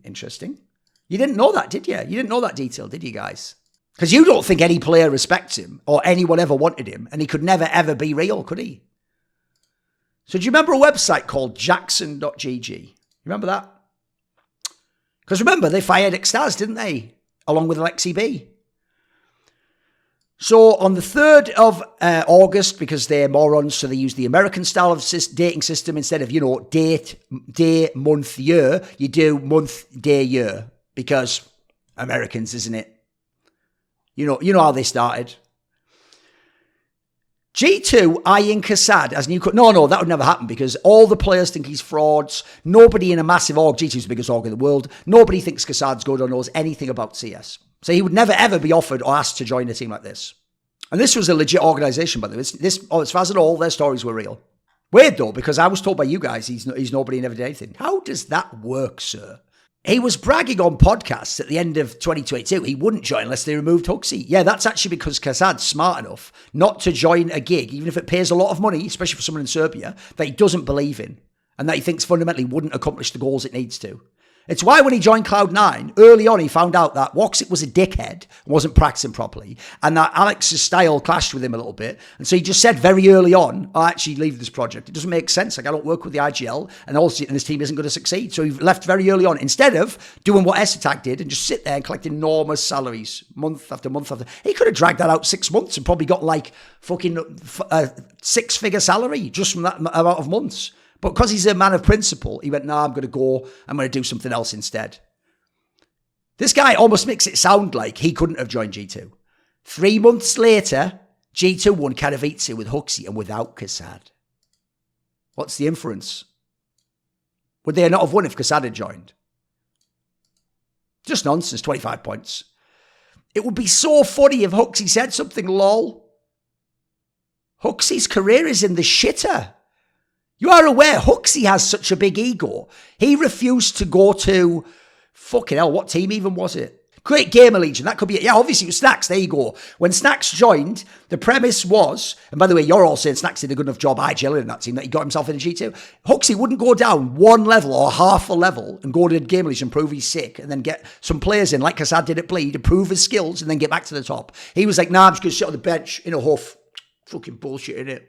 Interesting. You didn't know that, did you? You didn't know that detail, did you guys? Because you don't think any player respects him or anyone ever wanted him, and he could never, ever be real, could he? So do you remember a website called Jackson.gg? You remember that? Because remember, they fired Extaz, didn't they? Along with Alexi B. So on the 3rd of August, because they're morons, so they use the American style of dating system instead of, date, day, month, year. You do month, day, year, because Americans, isn't it? You know how they started. G2 eyeing Kassad as new coach. No, that would never happen because all the players think he's frauds. Nobody in a massive org, G2's the biggest org in the world, nobody thinks Kassad's good or knows anything about CS. So he would never, ever be offered or asked to join a team like this. And this was a legit organisation, by the way. As far as I know, all their stories were real. Weird, though, because I was told by you guys he's nobody and never did anything. How does that work, sir? He was bragging on podcasts at the end of 2022. He wouldn't join unless they removed Huxley. Yeah, that's actually because Kassad's smart enough not to join a gig, even if it pays a lot of money, especially for someone in Serbia, that he doesn't believe in and that he thinks fundamentally wouldn't accomplish the goals it needs to. It's why when he joined Cloud9, early on he found out that Woxic was a dickhead and wasn't practicing properly, and that Alex's style clashed with him a little bit. And so he just said very early on, I'll actually leave this project. It doesn't make sense. Like, I don't work with the IGL, and also this team isn't going to succeed. So he left very early on, instead of doing what Essetag did and just sit there and collect enormous salaries month after month after. He could have dragged that out 6 months and probably got like fucking a 6-figure salary just from that amount of months. But because he's a man of principle, he went, I'm going to go. I'm going to do something else instead. This guy almost makes it sound like he couldn't have joined G2. 3 months later, G2 won Katowice with Huxley and without Kassad. What's the inference? Would they not have won if Kassad had joined? Just nonsense, 25 points. It would be so funny if Huxley said something, lol. Huxley's career is in the shitter. You are aware Huxley has such a big ego. He refused to go to, fucking hell, what team even was it? Great Gamer Legion, that could be it. Yeah, obviously it was Snacks, there you go. When Snacks joined, the premise was, and by the way, you're all saying Snacks did a good enough job IGL in that team that he got himself in a G2. Huxley wouldn't go down one level or half a level and go to Gamer Legion and prove he's sick and then get some players in like Kassad did at Bleed, improve his skills and then get back to the top. He was like, I'm just going to sit on the bench in a huff. Fucking bullshit, innit?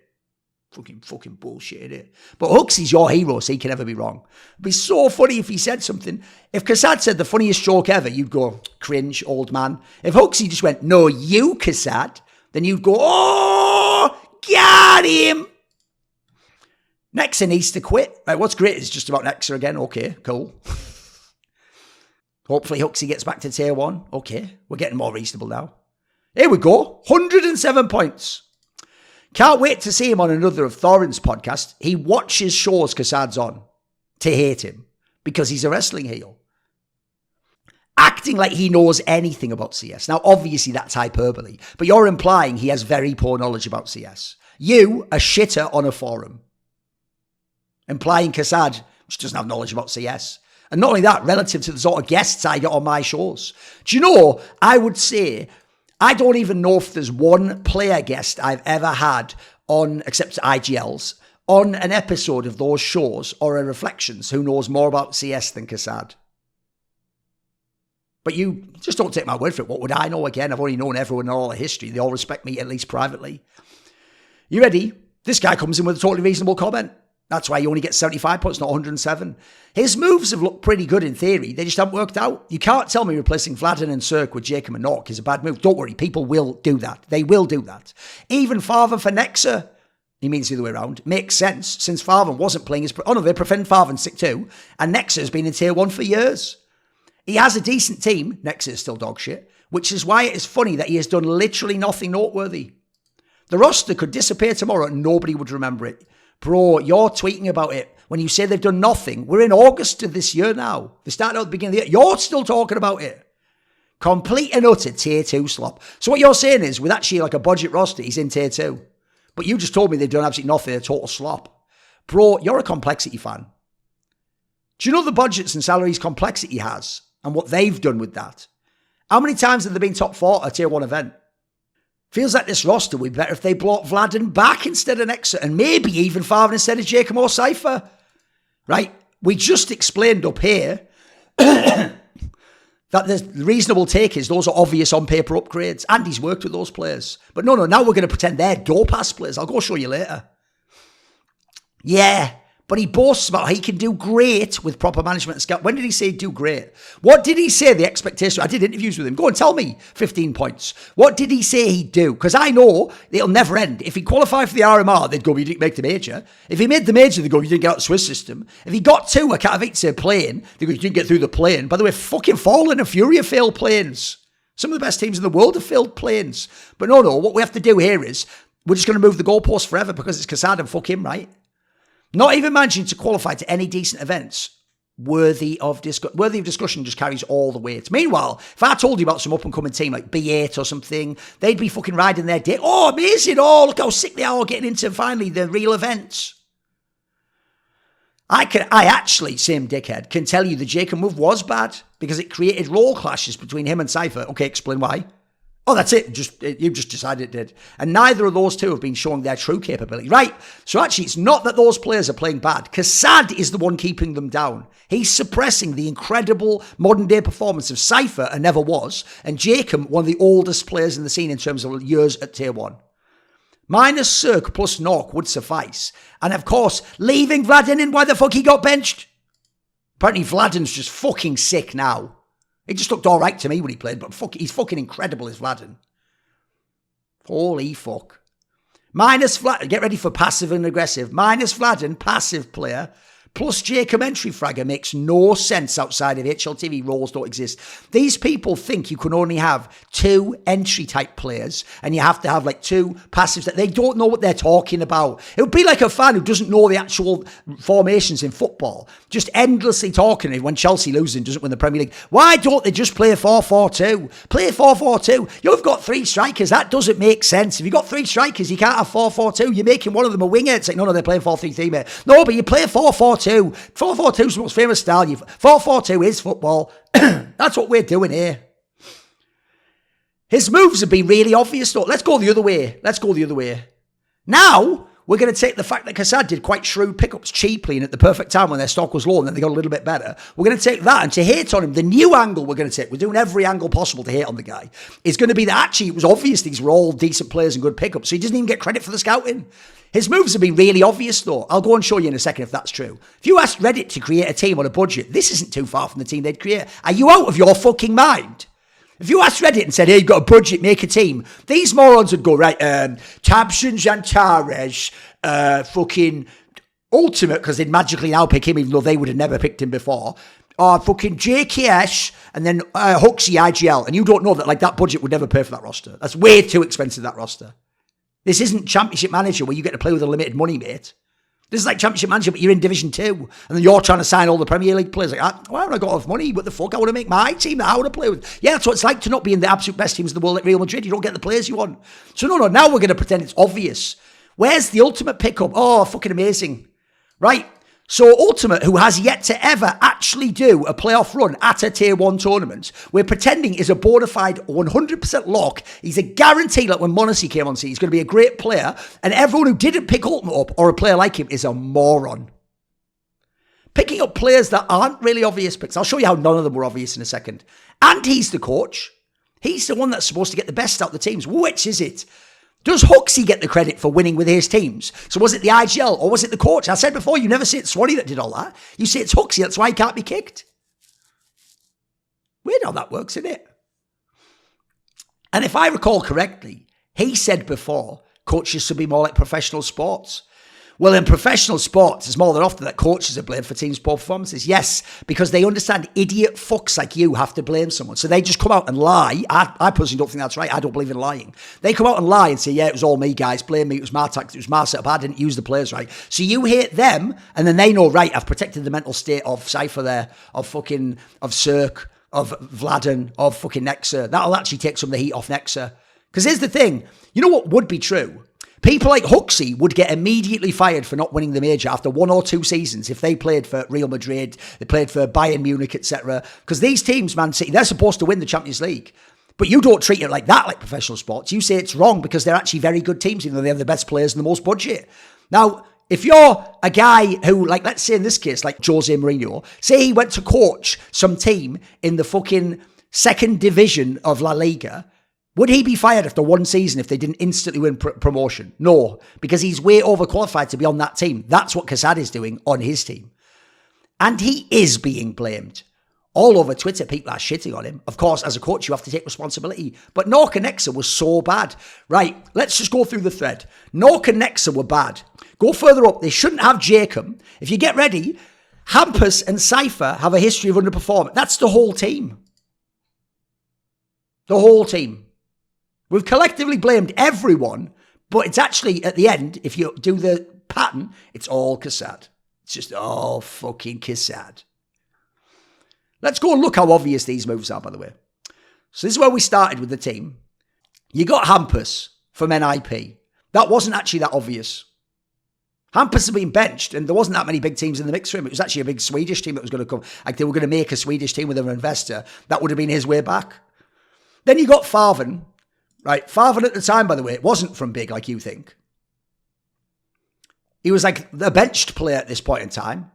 Fucking bullshit, innit? But Huxley's your hero, so he can never be wrong. It'd be so funny if he said something. If Kassad said the funniest joke ever, you'd go, cringe, old man. If Huxley just went, no, you, Kassad, then you'd go, oh, got him. Nexa needs to quit. Right, what's great is just about Nexa again. Okay, cool. Hopefully Huxley gets back to tier 1. Okay, we're getting more reasonable now. Here we go. 107 points. Can't wait to see him on another of Thorin's podcasts. He watches shows Kassad's on to hate him because he's a wrestling heel. Acting like he knows anything about CS. Now, obviously, that's hyperbole, but you're implying he has very poor knowledge about CS. You, a shitter on a forum. Implying Kassad just doesn't have knowledge about CS. And not only that, relative to the sort of guests I get on my shows. Do you know, I would say I don't even know if there's one player guest I've ever had on, except IGLs, on an episode of those shows or a Reflections who knows more about CS than Kassad. But you just don't take my word for it. What would I know? Again, I've already known everyone in all the history. They all respect me, at least privately. You ready? This guy comes in with a totally reasonable comment. That's why he only gets 75 points, not 107. His moves have looked pretty good in theory. They just haven't worked out. You can't tell me replacing Vladin and Cirque with Jacob and Nork is a bad move. Don't worry, people will do that. They will do that. Even Farven for Nexa, he means the other way around, makes sense since Farven wasn't playing his... Oh no, they preferred Farven Sick 2, and Nexa has been in Tier 1 for years. He has a decent team. Nexa is still dog shit, which is why it is funny that he has done literally nothing noteworthy. The roster could disappear tomorrow and nobody would remember it. Bro, you're tweeting about it when you say they've done nothing. We're in August of this year now. They started out at the beginning of the year. You're still talking about it. Complete and utter Tier 2 slop. So what you're saying is, with actually like a budget roster, he's in Tier 2. But you just told me they've done absolutely nothing. They're total slop. Bro, you're a Complexity fan. Do you know the budgets and salaries Complexity has and what they've done with that? How many times have they been top 4 at a Tier 1 event? Feels like this roster would be better if they brought Vladin back instead of Nexa, and maybe even Farven instead of Jacob or Cypher. Right? We just explained up here that the reasonable take is those are obvious on-paper upgrades, and he's worked with those players. But no, now we're going to pretend they're door pass players. I'll go show you later. Yeah, but he boasts about how he can do great with proper management and scout. When did he say do great? What did he say the expectation? I did interviews with him. Go and tell me 15 points. What did he say he'd do? Because I know it'll never end. If he qualified for the RMR, they'd go, you didn't make the major. If he made the major, they'd go, you didn't get out the Swiss system. If he got 2, I can't say plane, they go, you didn't get through the plane. By the way, fucking Fallen and Fury have failed planes. Some of the best teams in the world have failed planes. But no, what we have to do here is we're just going to move the goalpost forever because it's Kassad and fuck him, right? Not even managing to qualify to any decent events worthy of discussion just carries all the weight. Meanwhile, if I told you about some up-and-coming team like B8 or something, they'd be fucking riding their day. Oh, amazing. Oh, look how sick they are getting into finally the real events. I actually, same dickhead, can tell you the Jacob move was bad because it created role clashes between him and Cypher. Okay, explain why. Oh, that's it. You just decided it did. And neither of those two have been showing their true capability. Right. So actually, it's not that those players are playing bad. Kassad is the one keeping them down. He's suppressing the incredible modern-day performance of Cypher, and never was, and Jacob, one of the oldest players in the scene in terms of years at Tier 1. Minus Cirque plus Nork would suffice. And of course, leaving Vladin in, why the fuck he got benched? Apparently Vladin's just fucking sick now. It just looked all right to me when he played, but he's fucking incredible, is Vladin. Holy fuck. Minus Vladin, get ready for passive and aggressive. Minus Vladin, passive player, plus Jacob entry fragger makes no sense outside of HLTV. Roles don't exist. These people think you can only have 2 entry type players and you have to have like 2 passives. They don't know what they're talking about. It would be like a fan who doesn't know the actual formations in football, just endlessly talking when Chelsea loses and doesn't win the Premier League. Why don't they just play 4-4-2? Play 4-4-2. You've got 3 strikers. That doesn't make sense. If you've got 3 strikers, you can't have 4-4-2. You're making one of them a winger. It's like, no, they're playing 4-3-3, mate. No, but you play 4-4-2. 4-4-2 is the most famous style. 4-4-2 is football. That's what we're doing here. His moves have been really obvious, though. Let's go the other way. Now, we're going to take the fact that Kassad did quite shrewd pickups cheaply and at the perfect time when their stock was low and then they got a little bit better. We're going to take that, and to hate on him, the new angle we're going to take, we're doing every angle possible to hate on the guy, is going to be that actually it was obvious these were all decent players and good pickups, so he doesn't even get credit for the scouting. His moves have been really obvious, though. I'll go and show you in a second if that's true. If you asked Reddit to create a team on a budget, this isn't too far from the team they'd create. Are you out of your fucking mind? If you asked Reddit and said, hey, you've got a budget, make a team, these morons would go, right, Tabson, Jantares, fucking Ultimate, because they'd magically now pick him, even though they would have never picked him before, fucking JKS, and then Huxley IGL. And you don't know that, like, that budget would never pay for that roster. That's way too expensive, that roster. This isn't Championship Manager where you get to play with a limited money, mate. This is like Championship Manager, but you're in Division 2. And then you're trying to sign all the Premier League players. Like, why haven't I got enough money? What the fuck? I want to make my team that I want to play with. Yeah, that's what it's like to not be in the absolute best teams in the world like Real Madrid. You don't get the players you want. So no, now we're going to pretend it's obvious. Where's the ultimate pickup? Oh, fucking amazing. Right. So Ultimate, who has yet to ever actually do a playoff run at a tier 1 tournament, we're pretending is a bona fide 100% lock. He's a guarantee, like when Monacy came on scene, he's going to be a great player. And everyone who didn't pick Ultimate up or a player like him is a moron. Picking up players that aren't really obvious picks. I'll show you how none of them were obvious in a second. And he's the coach. He's the one that's supposed to get the best out of the teams. Which is it? Does Huxley get the credit for winning with his teams? So was it the IGL or was it the coach? I said before, you never say it's Swanee that did all that. You say it's Huxley, that's why he can't be kicked. Weird how that works, isn't it? And if I recall correctly, he said before, coaches should be more like professional sports. Well, in professional sports, it's more than often that coaches are blamed for teams' poor performances. Yes, because they understand idiot fucks like you have to blame someone. So they just come out and lie. I personally don't think that's right. I don't believe in lying. They come out and lie and say, yeah, it was all me, guys. Blame me. It was my tactics. It was my setup. I didn't use the players right. So you hate them, and then they know, right, I've protected the mental state of Cypher there, of Cirque, of Vladen, of fucking Nexa. That'll actually take some of the heat off Nexa. Because here's the thing. You know what would be true? People like Huxley would get immediately fired for not winning the major after 1 or 2 seasons if they played for Real Madrid, they played for Bayern Munich, etc. Because these teams, Man City, they're supposed to win the Champions League. But you don't treat it like that, like professional sports. You say it's wrong because they're actually very good teams, even though they have the best players and the most budget. Now, if you're a guy who, like, let's say in this case, like Jose Mourinho, say he went to coach some team in the fucking 2nd division of La Liga, would he be fired after 1 season if they didn't instantly win promotion? No, because he's way overqualified to be on that team. That's what Kassad is doing on his team. And he is being blamed. All over Twitter, people are shitting on him. Of course, as a coach, you have to take responsibility. But Nork and Nexa was so bad. Right, let's just go through the thread. Nork and Nexa were bad. Go further up. They shouldn't have Jacob. If you get ready, Hampus and Cypher have a history of underperforming. That's the whole team. The whole team. We've collectively blamed everyone, but it's actually, at the end, if you do the pattern, it's all Kassad. It's just all fucking Kassad. Let's go and look how obvious these moves are, by the way. So this is where we started with the team. You got Hampus from NIP. That wasn't actually that obvious. Hampus had been benched, and there wasn't that many big teams in the mix for him. It was actually a big Swedish team that was going to come. Like, they were going to make a Swedish team with an investor. That would have been his way back. Then you got Farven. Right, Farven at the time, by the way, it wasn't from big like you think. He was like a benched player at this point in time.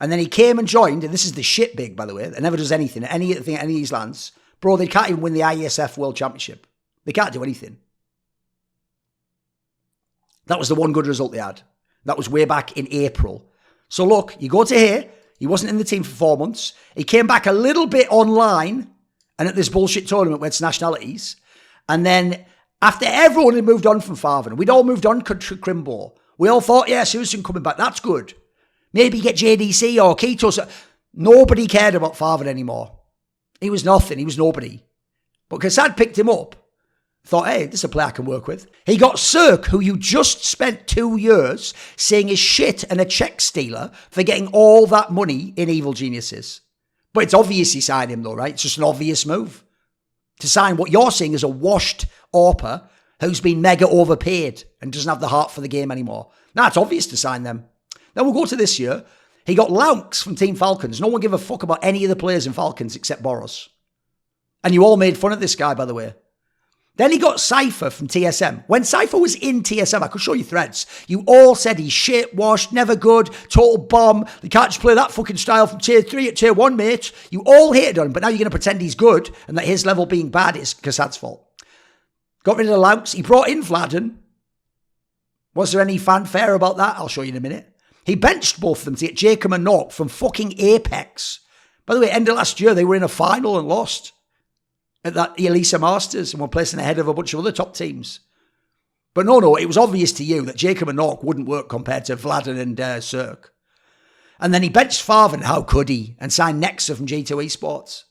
And then he came and joined, and this is the shit big, by the way, that never does anything at any of these lands. Bro, they can't even win the IESF World Championship. They can't do anything. That was the one good result they had. That was way back in April. So look, you go to here, he wasn't in the team for 4 months. He came back a little bit online, and at this bullshit tournament where it's nationalities. And then after everyone had moved on from Farven, we'd all moved on to Crimbo. We all thought, yeah, Susan coming back, that's good. Maybe get JDC or Ketos. Nobody cared about Farven anymore. He was nothing, he was nobody. But Kassad picked him up. Thought, hey, this is a player I can work with. He got Cirque, who you just spent 2 years saying is shit and a check stealer for getting all that money in Evil Geniuses. But it's obvious he signed him though, right? It's just an obvious move. To sign what you're seeing is a washed AWPer who's been mega overpaid and doesn't have the heart for the game anymore. Now, it's obvious to sign them. Then we'll go to this year. He got Laux from Team Falcons. No one gave a fuck about any of the players in Falcons except Boros. And you all made fun of this guy, by the way. Then he got Cypher from TSM. When Cypher was in TSM, I could show you threads. You all said he's shit, washed, never good, total bomb. You can't just play that fucking style from tier 3 at tier 1, mate. You all hated on him, but now you're going to pretend he's good and that his level being bad is Kassad's fault. Got rid of Laux. He brought in Vladen. Was there any fanfare about that? I'll show you in a minute. He benched both of them to get Jacob and Nork from fucking Apex. By the way, end of last year, they were in a final and lost at that Elisa Masters and were placing ahead of a bunch of other top teams. But no, it was obvious to you that Jacob and Nork wouldn't work compared to Vladen and Cirque. And then he benched Farven, how could he, and signed Nexa from G2 Esports.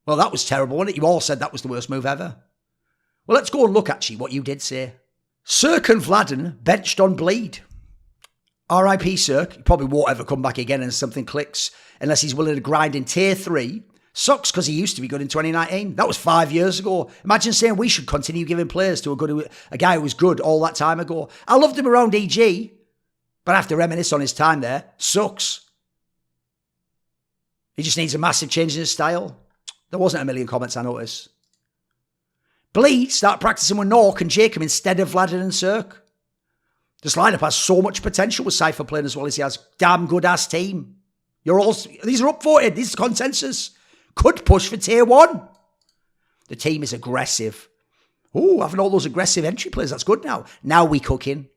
Well, that was terrible, wasn't it? You all said that was the worst move ever. Well, let's go and look actually what you did say. Cirque and Vladen benched on Bleed. RIP Cirque, he probably won't ever come back again and something clicks unless he's willing to grind in tier 3. Sucks because he used to be good in 2019. That was 5 years ago. Imagine saying we should continue giving players to a guy who was good all that time ago. I loved him around EG. But I have to reminisce on his time there. Sucks. He just needs a massive change in his style. There wasn't a million comments, I noticed. Bleed, start practicing with Nork and Jacob instead of Vladden and Cirque. This lineup has so much potential with Cypher playing as well as he has. Damn good-ass team. These are upvoted. This is consensus. Could push for tier 1. The team is aggressive. Oh, having all those aggressive entry players, that's good now. Now we cooking.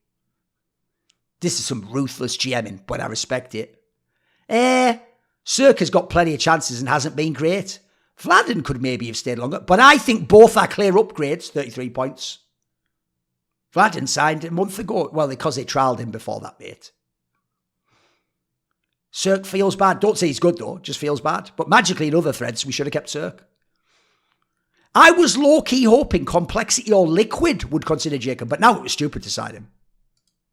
This is some ruthless GMing, but I respect it. Cirque has got plenty of chances and hasn't been great. Vladden could maybe have stayed longer, but I think both are clear upgrades, 33 points. Vladden signed a month ago. Well, because they trialled him before that, mate. Cirque feels bad. Don't say he's good, though. Just feels bad. But magically, in other threads, we should have kept Cirque. I was low-key hoping Complexity or Liquid would consider Jacob, but now it was stupid to sign him.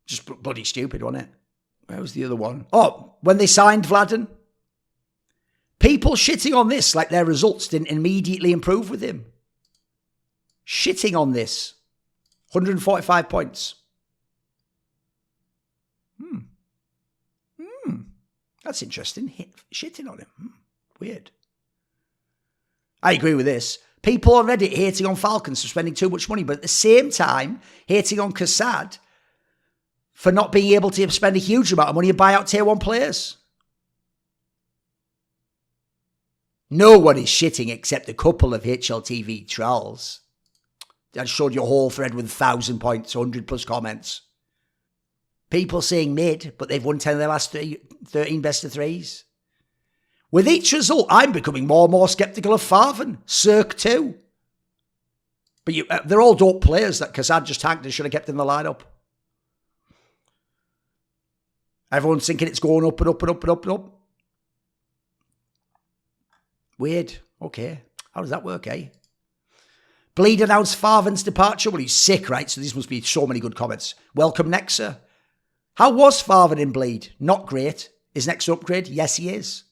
Just bloody stupid, wasn't it? Where was the other one? Oh, when they signed Vladden. People shitting on this like their results didn't immediately improve with him. Shitting on this. 145 points. That's interesting. Shitting on him. Weird. I agree with this. People on Reddit hating on Falcons for spending too much money, but at the same time, hating on Kassad for not being able to spend a huge amount of money to buy out tier 1 players. No one is shitting except a couple of HLTV trolls. I showed you a whole thread with 1,000 points, 100 plus comments. People saying mid, but they've won 10 of their last 13 best of 3s. With each result, I'm becoming more and more sceptical of Farven. Cirque too. But they're all dope players that Kassad just tanked and should have kept in the lineup. Everyone's thinking it's going up and up and up and up and up. Weird. Okay. How does that work, eh? Bleed announced Farven's departure. Well, he's sick, right? So these must be so many good comments. Welcome, Nexa. How was Farven in Bleed? Not great. Is next upgrade? Yes, he is.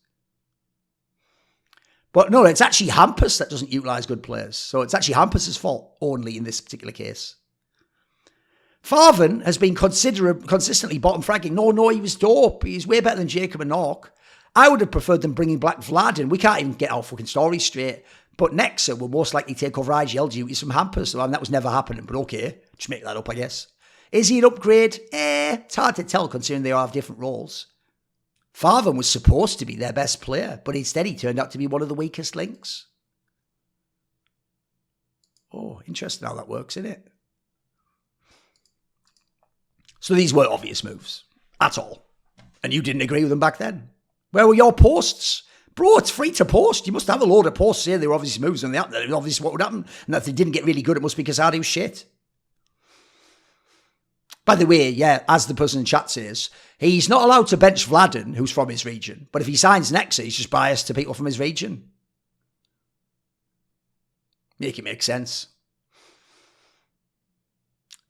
But no, it's actually Hampus that doesn't utilise good players. So it's actually Hampus's fault only in this particular case. Farven has been consistently bottom fragging. No, he was dope. He's way better than Jacob and Nork. I would have preferred them bringing back Vlad, and we can't even get our fucking story straight. But Nexa will most likely take over IGL duties from Hampus, and that was never happening. But okay, just make that up, I guess. Is he an upgrade? It's hard to tell considering they all have different roles. Farven was supposed to be their best player, but instead he turned out to be one of the weakest links. Oh, interesting how that works, isn't it? So these weren't obvious moves at all. And you didn't agree with them back then. Where were your posts? Bro, it's free to post. You must have a load of posts here. They were obvious moves and they were obvious what would happen. And if they didn't get really good, it must be because Hardy was shit. By the way, yeah, as the person in chat says, he's not allowed to bench Vladden, who's from his region. But if he signs Nexa, he's just biased to people from his region. Make it make sense.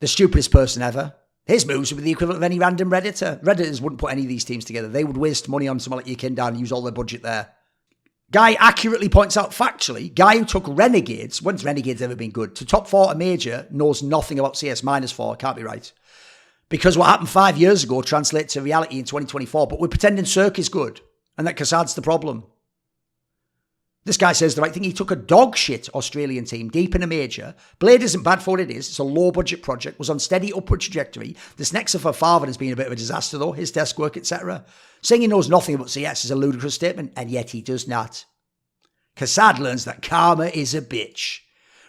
The stupidest person ever. His moves would be the equivalent of any random Redditor. Redditors wouldn't put any of these teams together. They would waste money on someone like Yakinda and use all their budget there. Guy accurately points out factually, guy who took Renegades, when's Renegades ever been good, to top 4 at Major knows nothing about CS -4. Can't be right. Because what happened 5 years ago translates to reality in 2024, but we're pretending Cirque is good and that Kassad's the problem. This guy says the right thing. He took a dog shit Australian team deep in a major. Blade isn't bad for what it is. It's a low budget project. Was on steady upward trajectory. This Nexa for Farven has been a bit of a disaster though. His desk work, etc. Saying he knows nothing about CS is a ludicrous statement, and yet he does not. Kassad learns that karma is a bitch.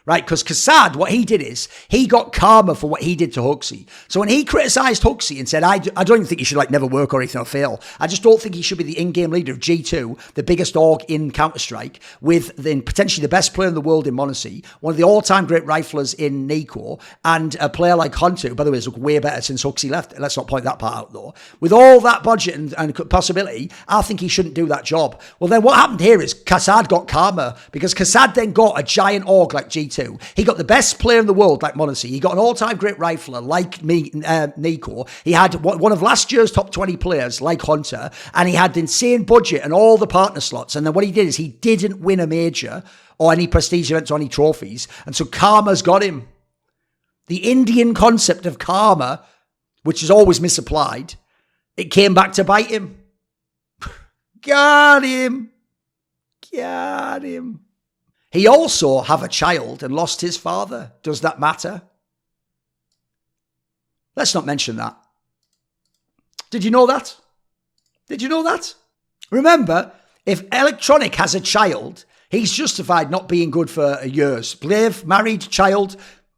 Right, because Kassad, what he did is, he got karma for what he did to Huxley. So when he criticised Huxley and said, I don't even think he should never work or anything or fail. I just don't think he should be the in-game leader of G2, the biggest org in Counter-Strike, with then potentially the best player in the world in Monacy, one of the all-time great riflers in Nico, and a player like Hunter, who, by the way, has looked way better since Huxley left. Let's not point that part out, though. With all that budget and possibility, I think he shouldn't do that job. Well, then what happened here is Kassad got karma, because Kassad then got a giant org like G2. He got the best player in the world, like Monacy. He got an all-time great rifler, like Nico. He had one of last year's top 20 players, like Hunter, and he had the insane budget and all the partner slots. And then what he did is he didn't win a major or any prestige events or any trophies. And so karma's got him. The Indian concept of karma, which is always misapplied, It came back to bite him. Got him. Got him. He also have a child and lost his father. Does that matter? Let's not mention that. Did you know that? Did you know that? Remember, if Electronic has a child, he's justified not being good for years. Blave, married, child,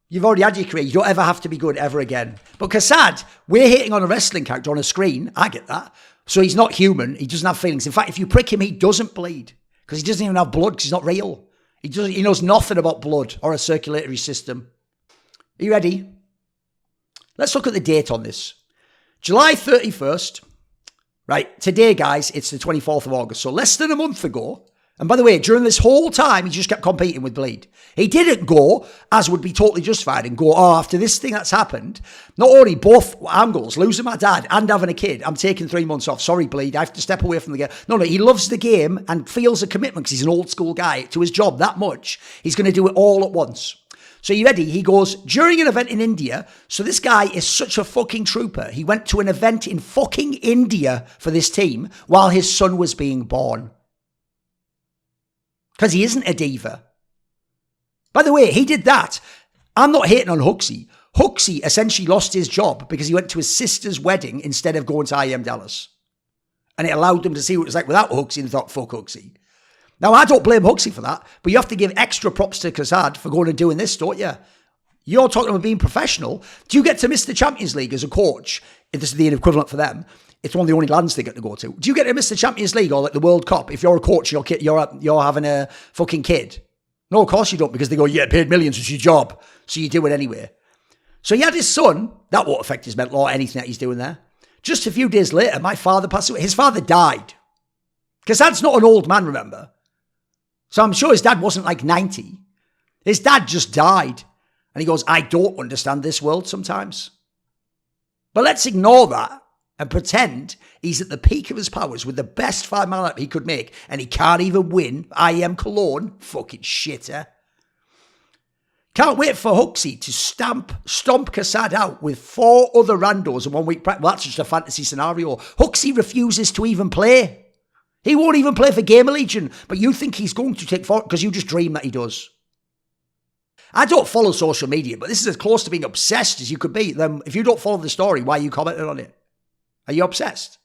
you've already had your career. You don't ever have to be good ever again. But Kassad, we're hitting on a wrestling character on a screen. I get that. So he's not human. He doesn't have feelings. In fact, if you prick him, he doesn't bleed. Because he doesn't even have blood, because he's not real. He knows nothing about blood or a circulatory system. Are you ready? Let's look at the date on this. July 31st. Right, today, guys, it's the 24th of August. So less than a month ago. And by the way, during this whole time, he just kept competing with Bleed. He didn't go, as would be totally justified, and go, oh, after this thing that's happened, not only both angles, losing my dad and having a kid, I'm taking 3 months off. Sorry, Bleed, I have to step away from the game. No, he loves the game and feels a commitment because he's an old school guy to his job that much. He's going to do it all at once. So you ready? He goes, during an event in India. So this guy is such a fucking trooper. He went to an event in fucking India for this team while his son was being born. Because he isn't a diva. By the way, he did that. I'm not hating on Huxley. Huxley essentially lost his job because he went to his sister's wedding instead of going to IM Dallas. And it allowed them to see what it was like without Huxley and thought, fuck Huxley. Now, I don't blame Huxley for that, but you have to give extra props to Kassad for going and doing this, don't you? You're talking about being professional. Do you get to miss the Champions League as a coach? If this is the equivalent for them, it's one of the only lands they get to go to. Do you get to miss the Champions League or like the World Cup if you're a coach, you're having a fucking kid? No, of course you don't, because they go, you get paid millions, it's your job. So you do it anyway. So he had his son. That won't affect his mental or anything that he's doing there. Just a few days later, my father passed away. His father died. Kassad's not an old man, remember? So I'm sure his dad wasn't like 90. His dad just died. And he goes, I don't understand this world sometimes. But let's ignore that and pretend he's at the peak of his powers with the best 5-mile lap he could make, and he can't even win IM Cologne. Fucking shitter. Can't wait for Huxley to stomp Kassad out with 4 other randos in 1 week practice. Well, that's just a fantasy scenario. Huxley refuses to even play. He won't even play for Gamer Legion, but you think he's going to take 4 because you just dream that he does. I don't follow social media, but this is as close to being obsessed as you could be. Then if you don't follow the story, why are you commenting on it? Are you obsessed?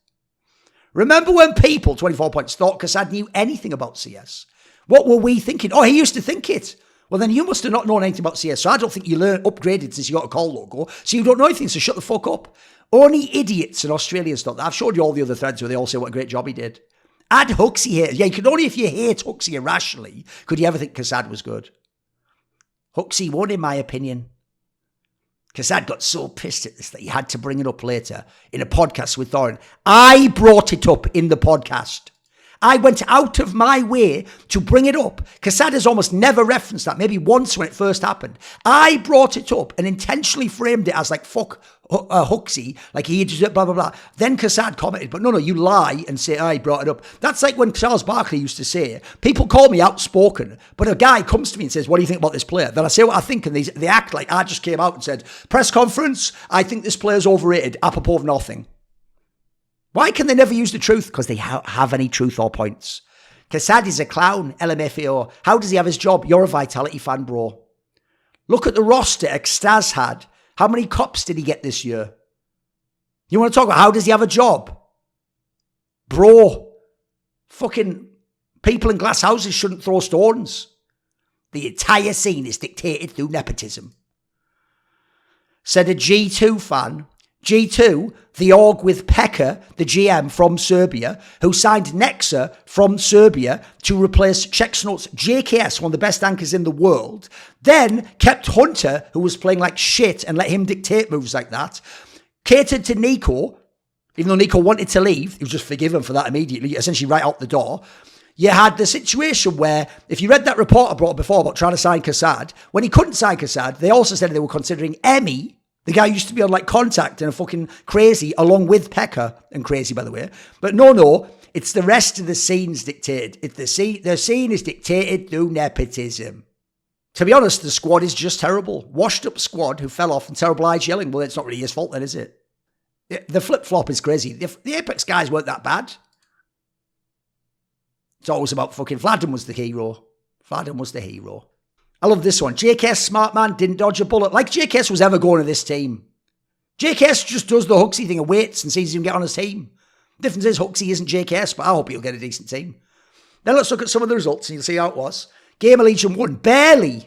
Remember when people, 24 points, thought Kassad knew anything about CS? What were we thinking? Oh, he used to think it. Well, then you must have not known anything about CS. So I don't think you upgraded since you got a call logo. So you don't know anything, so shut the fuck up. Only idiots in Australians thought that. I've showed you all the other threads where they all say what a great job he did. Add Huxley here. Yeah, you could only if you hate Huxley irrationally could you ever think Kassad was good. Huxley won, in my opinion. Kassad got so pissed at this that he had to bring it up later in a podcast with Thorin. I brought it up in the podcast. I went out of my way to bring it up. Kassad has almost never referenced that, maybe once when it first happened. I brought it up and intentionally framed it as like, fuck Huxley, like he just blah, blah, blah. Then Kassad commented, but no, you lie and say, I brought it up. That's like when Charles Barkley used to say, people call me outspoken, but a guy comes to me and says, what do you think about this player? Then I say what I think, and they act like I just came out and said, press conference, I think this player's overrated, apropos of nothing. Why can they never use the truth? Because they have any truth or points. Kassad is a clown, LMFAO. How does he have his job? You're a Vitality fan, bro. Look at the roster Extaz had. How many cops did he get this year? You want to talk about how does he have a job? Bro, fucking people in glass houses shouldn't throw stones. The entire scene is dictated through nepotism. Said a G2 fan. G2, the org with Pekka, the GM from Serbia, who signed Nexa from Serbia to replace Czechsno's JKS, one of the best anchors in the world, then kept Hunter, who was playing like shit, and let him dictate moves like that, catered to Nico, even though Nico wanted to leave, he was just forgiven for that immediately, essentially right out the door. You had the situation where, if you read that report I brought up before about trying to sign Kassad, when he couldn't sign Kassad, they also said they were considering Emmy. The guy used to be on like Contact and a fucking Crazy, along with Pekka and Crazy, by the way. But no, it's the rest of the scene's dictated. The scene is dictated through nepotism. To be honest, the squad is just terrible. Washed up squad who fell off and terrible eyes yelling. Well, it's not really his fault then, is it? The flip-flop is crazy. The Apex guys weren't that bad. It's always about fucking Vladden was the hero. Vladden was the hero. I love this one. JKS smart man, didn't dodge a bullet. Like JKS was ever going to this team. JKS just does the Huxley thing and waits and sees him get on his team. Difference is Huxley isn't JKS, but I hope he'll get a decent team. Then let's look at some of the results and you'll see how it was. Game of Legion won. Barely.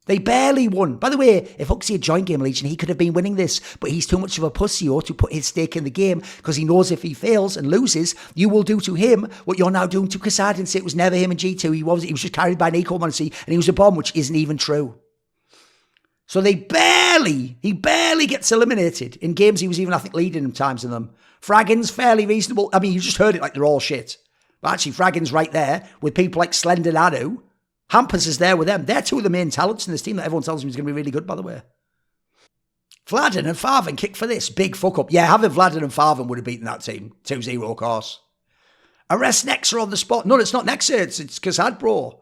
They barely won. By the way, if Huxley had joined Game of Legion, he could have been winning this. But he's too much of a pussy to put his stake in the game because he knows if he fails and loses, you will do to him what you're now doing to kassad and say it was never him and G2. He was just carried by necromancy and he was a bomb, which isn't even true. So he barely gets eliminated. In games, he was even, I think, leading him times in them. Fraggin's fairly reasonable. I mean, you just heard it like they're all shit. But actually, Fraggin's right there with people like Slender Nanu. Hampers is there with them. They're two of the main talents in this team that everyone tells me is going to be really good, by the way. Vladden and Farven kick for this. Big fuck up. Yeah, having Vladden and Farven would have beaten that team. 2-0, of course. Arrest Nexa on the spot. No, it's not Nexa. It's kassad, bro.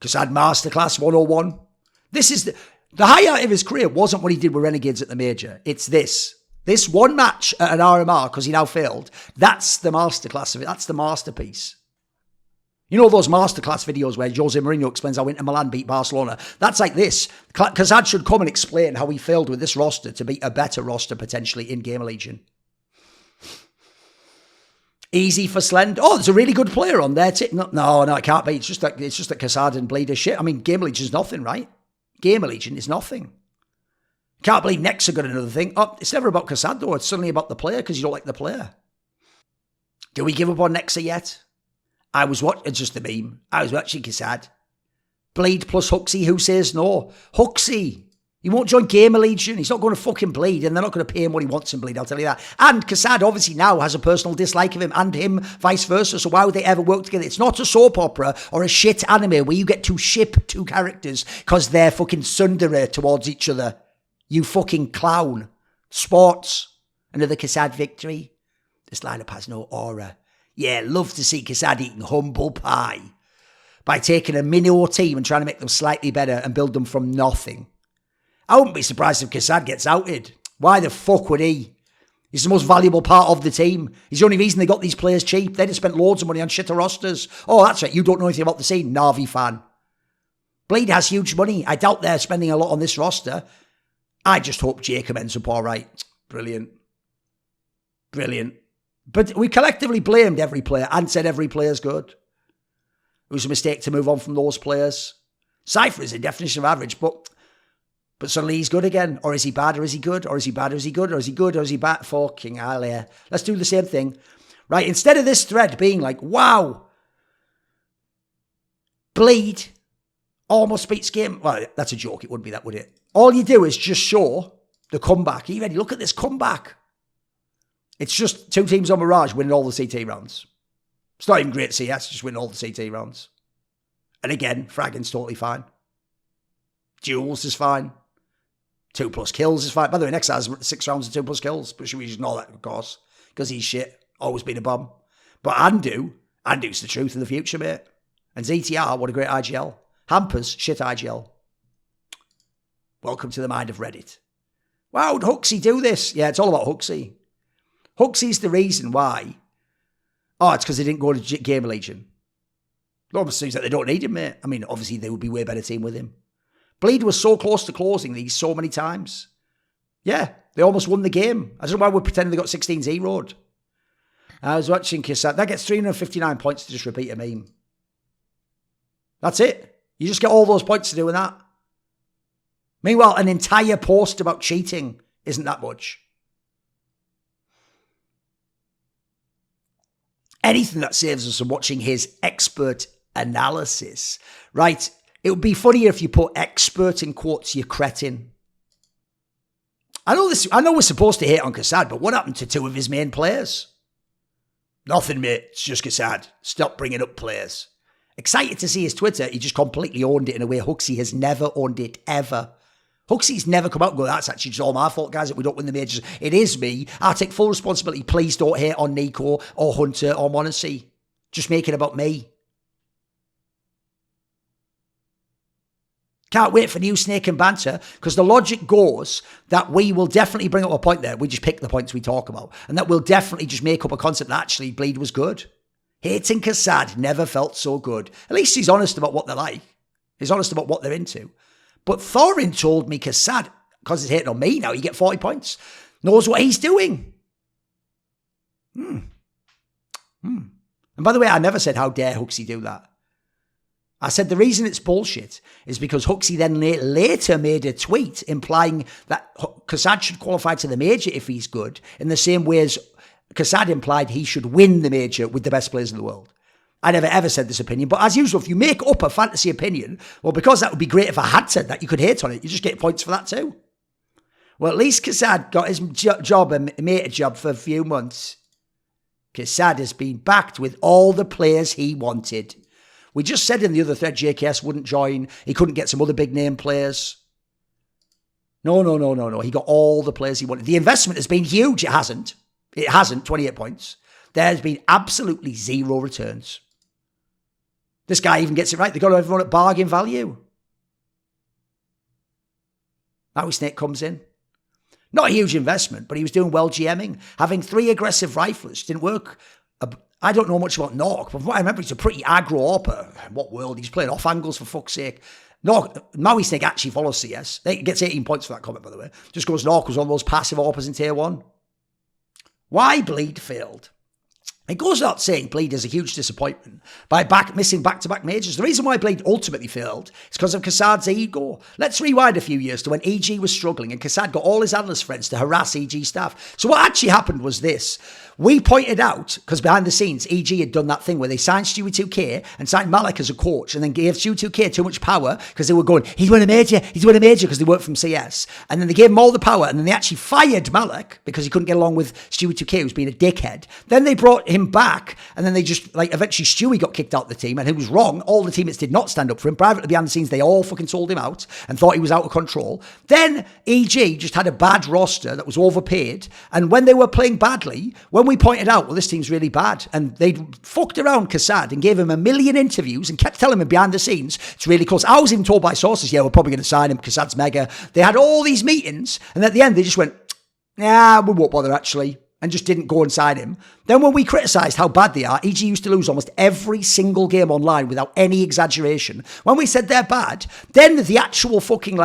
Kassad Masterclass 101. This is the highlight of his career wasn't what he did with Renegades at the Major. It's this. This one match at an RMR, because he now failed, that's the masterclass of it. That's the masterpiece. You know those masterclass videos where Jose Mourinho explains how Inter Milan beat Barcelona? That's like this. Kassad should come and explain how he failed with this roster to beat a better roster potentially in Game of Legion. Easy for Slend. Oh, there's a really good player on there. No, it can't be. It's just that Kassad and Bleed are shit. I mean, Game of Legion is nothing, right? Game of Legion is nothing. Can't believe Nexa got another thing. Oh, it's never about Kassad though. It's suddenly about the player because you don't like the player. Do we give up on Nexa yet? I was watching, it's just a meme. I was watching Kassad. Bleed plus Huxley, who says no? Huxley, he won't join Game of Legion. He's not going to fucking Bleed, and they're not going to pay him what he wants in Bleed, I'll tell you that. And Kassad obviously now has a personal dislike of him, and him vice versa, so why would they ever work together? It's not a soap opera or a shit anime where you get to ship two characters because they're fucking tsundere towards each other. You fucking clown. Sports. Another Kassad victory. This lineup has no aura. Yeah, love to see Kassad eating humble pie by taking a Minnow team and trying to make them slightly better and build them from nothing. I wouldn't be surprised if Kassad gets outed. Why the fuck would he? He's the most valuable part of the team. He's the only reason they got these players cheap. They just spent loads of money on shitter rosters. Oh, that's right. You don't know anything about the scene. Navi fan. Bleed has huge money. I doubt they're spending a lot on this roster. I just hope Jacob ends up all right. Brilliant. Brilliant. But we collectively blamed every player and said every player's good. It was a mistake to move on from those players. Cypher is a definition of average, but suddenly he's good again. Or is he bad, or is he good? Or is he bad, or is he good? Or is he good, or is he bad? Fucking hell, yeah. Let's do the same thing. Right, instead of this thread being like, wow, Bleed almost beats Game. Well, that's a joke. It wouldn't be that, would it? All you do is just show the comeback. Are you ready? Look at this comeback. It's just two teams on Mirage winning all the CT rounds. It's not even great CS, just winning all the CT rounds. And again, Fraggin's totally fine. Duels is fine. 2+ kills is fine. By the way, next has 6 rounds of 2+ kills, but should we just ignore that, of course, because he's shit. Always been a bomb. But Andu's the truth of the future, mate. And ZTR, what a great IGL. Hampers, shit IGL. Welcome to the mind of Reddit. Wow, would Huxley do this? Yeah, it's all about Huxley. Huxley's the reason why. Oh, it's because they didn't go to Game of Legion. It almost seems like they don't need him, mate. I mean, obviously they would be a way better team with him. Bleed was so close to closing these so many times. Yeah, they almost won the game. I don't know why we're pretending they got 16-0'd. I was watching Kassad. That gets 359 points to just repeat a meme. That's it. You just get all those points to doing that. Meanwhile, an entire post about cheating isn't that much. Anything that saves us from watching his expert analysis. Right, it would be funnier if you put expert in quotes, you cretin. I know we're supposed to hate on Kassad, but what happened to 2 of his main players? Nothing, mate. It's just Kassad. Stop bringing up players. Excited to see his Twitter. He just completely owned it in a way Huxley has never owned it, ever. Huxley's never come out and go, that's actually just all my fault, guys, that we don't win the majors. It is me. I take full responsibility. Please don't hate on Nico or Hunter or Monacy. Just make it about me. Can't wait for new snake and banter, because the logic goes that we will definitely bring up a point there. We just pick the points we talk about. And that we'll definitely just make up a concept that actually Bleed was good. Hating kassad never felt so good. At least he's honest about what they're like. He's honest about what they're into. But Thorin told me kassad, because he's hating on me now, you get 40 points. Knows what he's doing. And by the way, I never said, how dare Huxley do that. I said the reason it's bullshit is because Huxley then later made a tweet implying that kassad should qualify to the major if he's good, in the same way as kassad implied he should win the major with the best players in the world. I never ever said this opinion, but as usual, if you make up a fantasy opinion, well, because that would be great if I had said that, you could hate on it. You just get points for that too. Well, at least kassad got his job and made a job for a few months. Kassad has been backed with all the players he wanted. We just said in the other thread JKS wouldn't join. He couldn't get some other big name players. No. He got all the players he wanted. The investment has been huge. It hasn't. 28 points. There's been absolutely zero returns. This guy even gets it right. They got everyone at bargain value. Now Snake comes in. Not a huge investment, but he was doing well GMing. Having 3 aggressive riflers didn't work. I don't know much about Nork, but from what I remember, he's a pretty aggro AWPer. What world? He's playing off angles, for fuck's sake. Maui Snake actually follows CS. He gets 18 points for that comment, by the way. Just goes Nork was one of those passive AWPers in Tier 1. Why Bleed failed? It goes without saying Bleed is a huge disappointment by missing back-to-back majors. The reason why Bleed ultimately failed is because of kassad's ego. Let's rewind a few years to when EG was struggling and kassad got all his analyst friends to harass EG staff. So what actually happened was this. We pointed out, because behind the scenes, EG had done that thing where they signed Stewie 2K and signed Malik as a coach and then gave Stewie 2K too much power because they were going, he's won a major because they worked from CS. And then they gave him all the power and then they actually fired Malik because he couldn't get along with Stewie 2K, who's been a dickhead. Then they brought him back and then they just, eventually Stewie got kicked out of the team and he was wrong. All the teammates did not stand up for him. Privately behind the scenes, they all fucking sold him out and thought he was out of control. Then EG just had a bad roster that was overpaid. And when they were playing badly, when we pointed out, well, this team's really bad, and they'd fucked around kassad and gave him a million interviews and kept telling him behind the scenes, it's really close. I was even told by sources, yeah, we're probably going to sign him, kassad's mega. They had all these meetings, and at the end, they just went, nah, we won't bother actually, and just didn't go and sign him. Then when we criticised how bad they are, EG used to lose almost every single game online without any exaggeration. When we said they're bad, then the actual fucking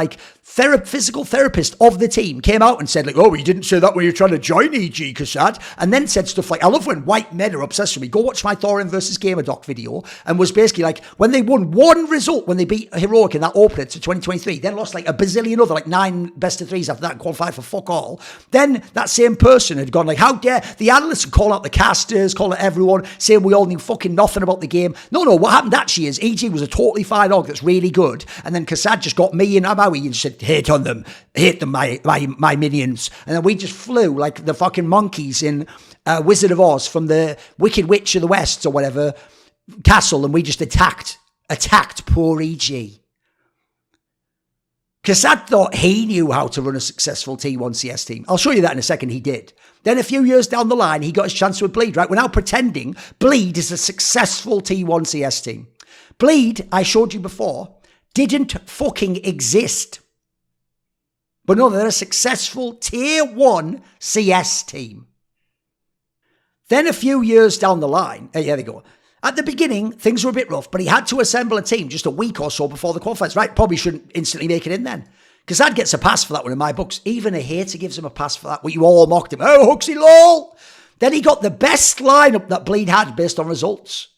physical therapist of the team came out and said oh, you didn't say that when you're trying to join EG, kassad, and then said stuff like, I love when white men are obsessed with me. Go watch my Thorin versus Gamerdoc video, and was basically when they won one result when they beat Heroic in that opener to 2023, then lost a bazillion other, 9 best of 3s after that and qualified for fuck all. Then that same person had gone how dare the analysts call out the casters, call out everyone, saying we all knew fucking nothing about the game. No, what happened actually is EG was a totally fine org that's really good, and then kassad just got me and Amawi and said, hate them, my minions. And then we just flew like the fucking monkeys in Wizard of Oz from the Wicked Witch of the West or whatever castle, and we just attacked poor EG. Kassad thought he knew how to run a successful T1 CS team. I'll show you that in a second, he did. Then a few years down the line, he got his chance with Bleed, right? We're now pretending Bleed is a successful T1 CS team. Bleed, I showed you before, didn't fucking exist. But no, they're a successful Tier 1 CS team. Then a few years down the line, here they go. At the beginning, things were a bit rough, but he had to assemble a team just a week or so before the qualifiers. Right, probably shouldn't instantly make it in then. Kassad gets a pass for that one in my books. Even a hater gives him a pass for that. But you all mocked him. Oh, Huxley, lol. Then he got the best lineup that Bleed had based on results.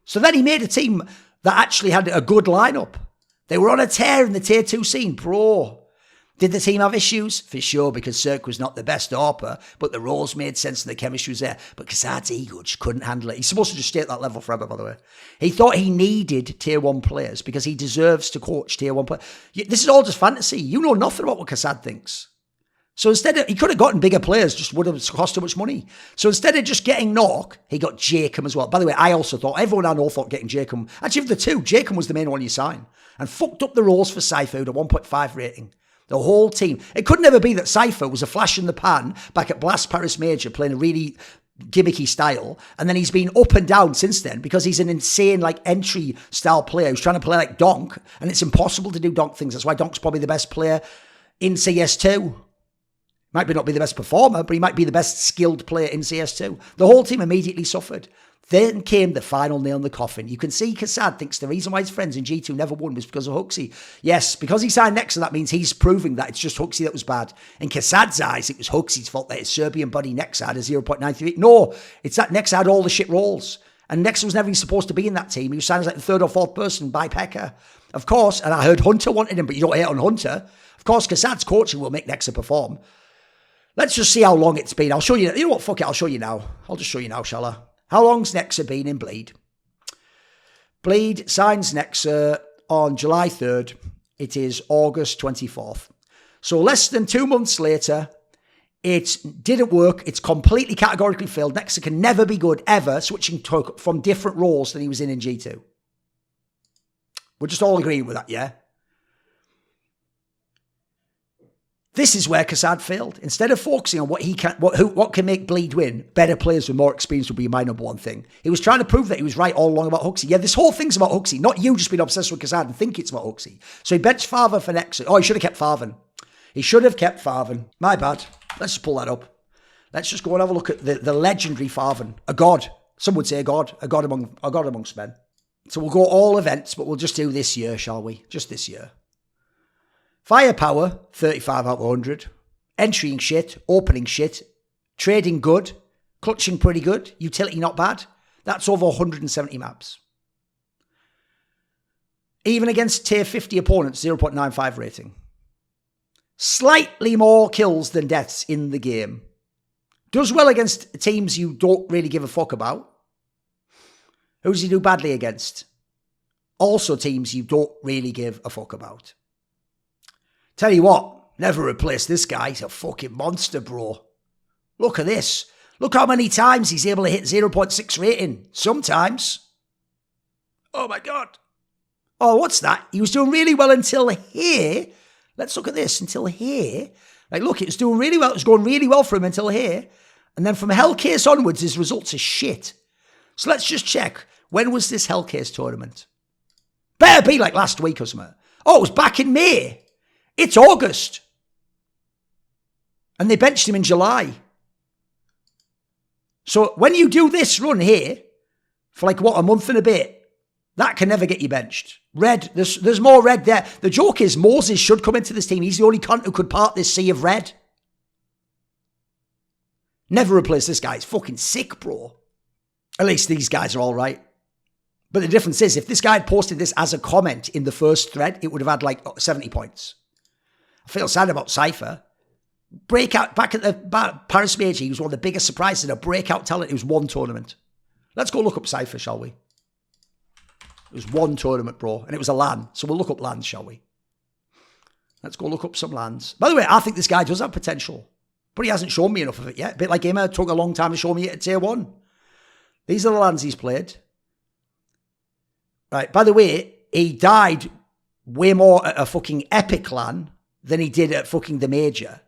So then he made a team that actually had a good lineup. They were on a tear in the Tier 2 scene, bro. Did the team have issues? For sure, because Cirque was not the best AWPer, but the roles made sense and the chemistry was there. But kassad's ego just couldn't handle it. He's supposed to just stay at that level forever, by the way. He thought he needed Tier 1 players because he deserves to coach Tier 1 players. This is all just fantasy. You know nothing about what kassad thinks. So instead, he could have gotten bigger players, just would have cost too much money. So instead of just getting Nork, he got Jacob as well. By the way, I also thought, everyone I know thought getting Jacob. Actually, of the two, Jacob was the main one you sign. And fucked up the roles for Cypher at a 1.5 rating. The whole team. It could never be that Cypher was a flash in the pan back at Blast Paris Major playing a really gimmicky style, and then he's been up and down since then because he's an insane like entry style player who's trying to play like Donk, and it's impossible to do Donk things. That's why Donk's probably the best player in CS2. Might not be the best performer, but he might be the best skilled player in CS2. The whole team immediately suffered. Then came the final nail in the coffin. You can see kassad thinks the reason why his friends in G2 never won was because of Huxley. Yes, because he signed Nexa, that means he's proving that it's just Huxley that was bad. In kassad's eyes, it was Huxley's fault that his Serbian buddy Nexa had a 0.938. No, it's that Nexa had all the shit roles. And Nexa was never even supposed to be in that team. He was signed as like the third or fourth person by Pekka. Of course, and I heard Hunter wanted him, but you don't hate on Hunter. Of course, kassad's coaching will make Nexa perform. Let's just see how long it's been. I'll show you. You know what? Fuck it. I'll show you now. I'll just show you now, shall I? How long's Nexa been in Bleed? Bleed signs Nexa on July 3rd. It is August 24th. So less than 2 months later, it didn't work. It's completely categorically failed. Nexa can never be good, ever, switching from different roles than he was in G2. We're just all agreeing with that, yeah? This is where kassad failed. Instead of focusing on what can make Bleed win, better players with more experience would be my number one thing. He was trying to prove that he was right all along about Huxley. Yeah, this whole thing's about Huxley, not you just being obsessed with kassad and think it's about Huxley. So he benched Farven for Nexa. Oh, he should have kept Farven. He should have kept Farven. My bad. Let's just pull that up. Let's just go and have a look at the legendary Farven. A god. Some would say a god amongst men. So we'll go all events, but we'll just do this year, shall we? Just this year. Firepower, 35 out of 100. Entering shit, opening shit. Trading good. Clutching pretty good. Utility not bad. That's over 170 maps. Even against tier 50 opponents, 0.95 rating. Slightly more kills than deaths in the game. Does well against teams you don't really give a fuck about. Who does he do badly against? Also teams you don't really give a fuck about. Tell you what, never replace this guy. He's a fucking monster, bro. Look at this. Look how many times he's able to hit 0.6 rating. Sometimes. Oh my God. Oh, what's that? He was doing really well until here. Let's look at this. Until here. Like, look, it was doing really well. It was going really well for him until here. And then from Hellcase onwards, his results are shit. So let's just check. When was this Hellcase tournament? Better be like last week or something. Oh, it was back in May. It's August. And they benched him in July. So when you do this run here, for like, what, a month and a bit, that can never get you benched. Red, there's more red there. The joke is Moses should come into this team. He's the only cunt who could part this sea of red. Never replace this guy. It's fucking sick, bro. At least these guys are all right. But the difference is, if this guy had posted this as a comment in the first thread, it would have had like 70 points. I feel sad about Cypher. Breakout, back at the Paris Major, he was one of the biggest surprises, a breakout talent. It was one tournament. Let's go look up Cypher, shall we? It was one tournament, bro, and it was a LAN. So we'll look up LANs, shall we? Let's go look up some LANs. By the way, I think this guy does have potential, but he hasn't shown me enough of it yet. A bit like him, it took a long time to show me it at tier 1. These are the LANs he's played. Right, by the way, he died way more at a fucking epic LAN than he did at fucking the major.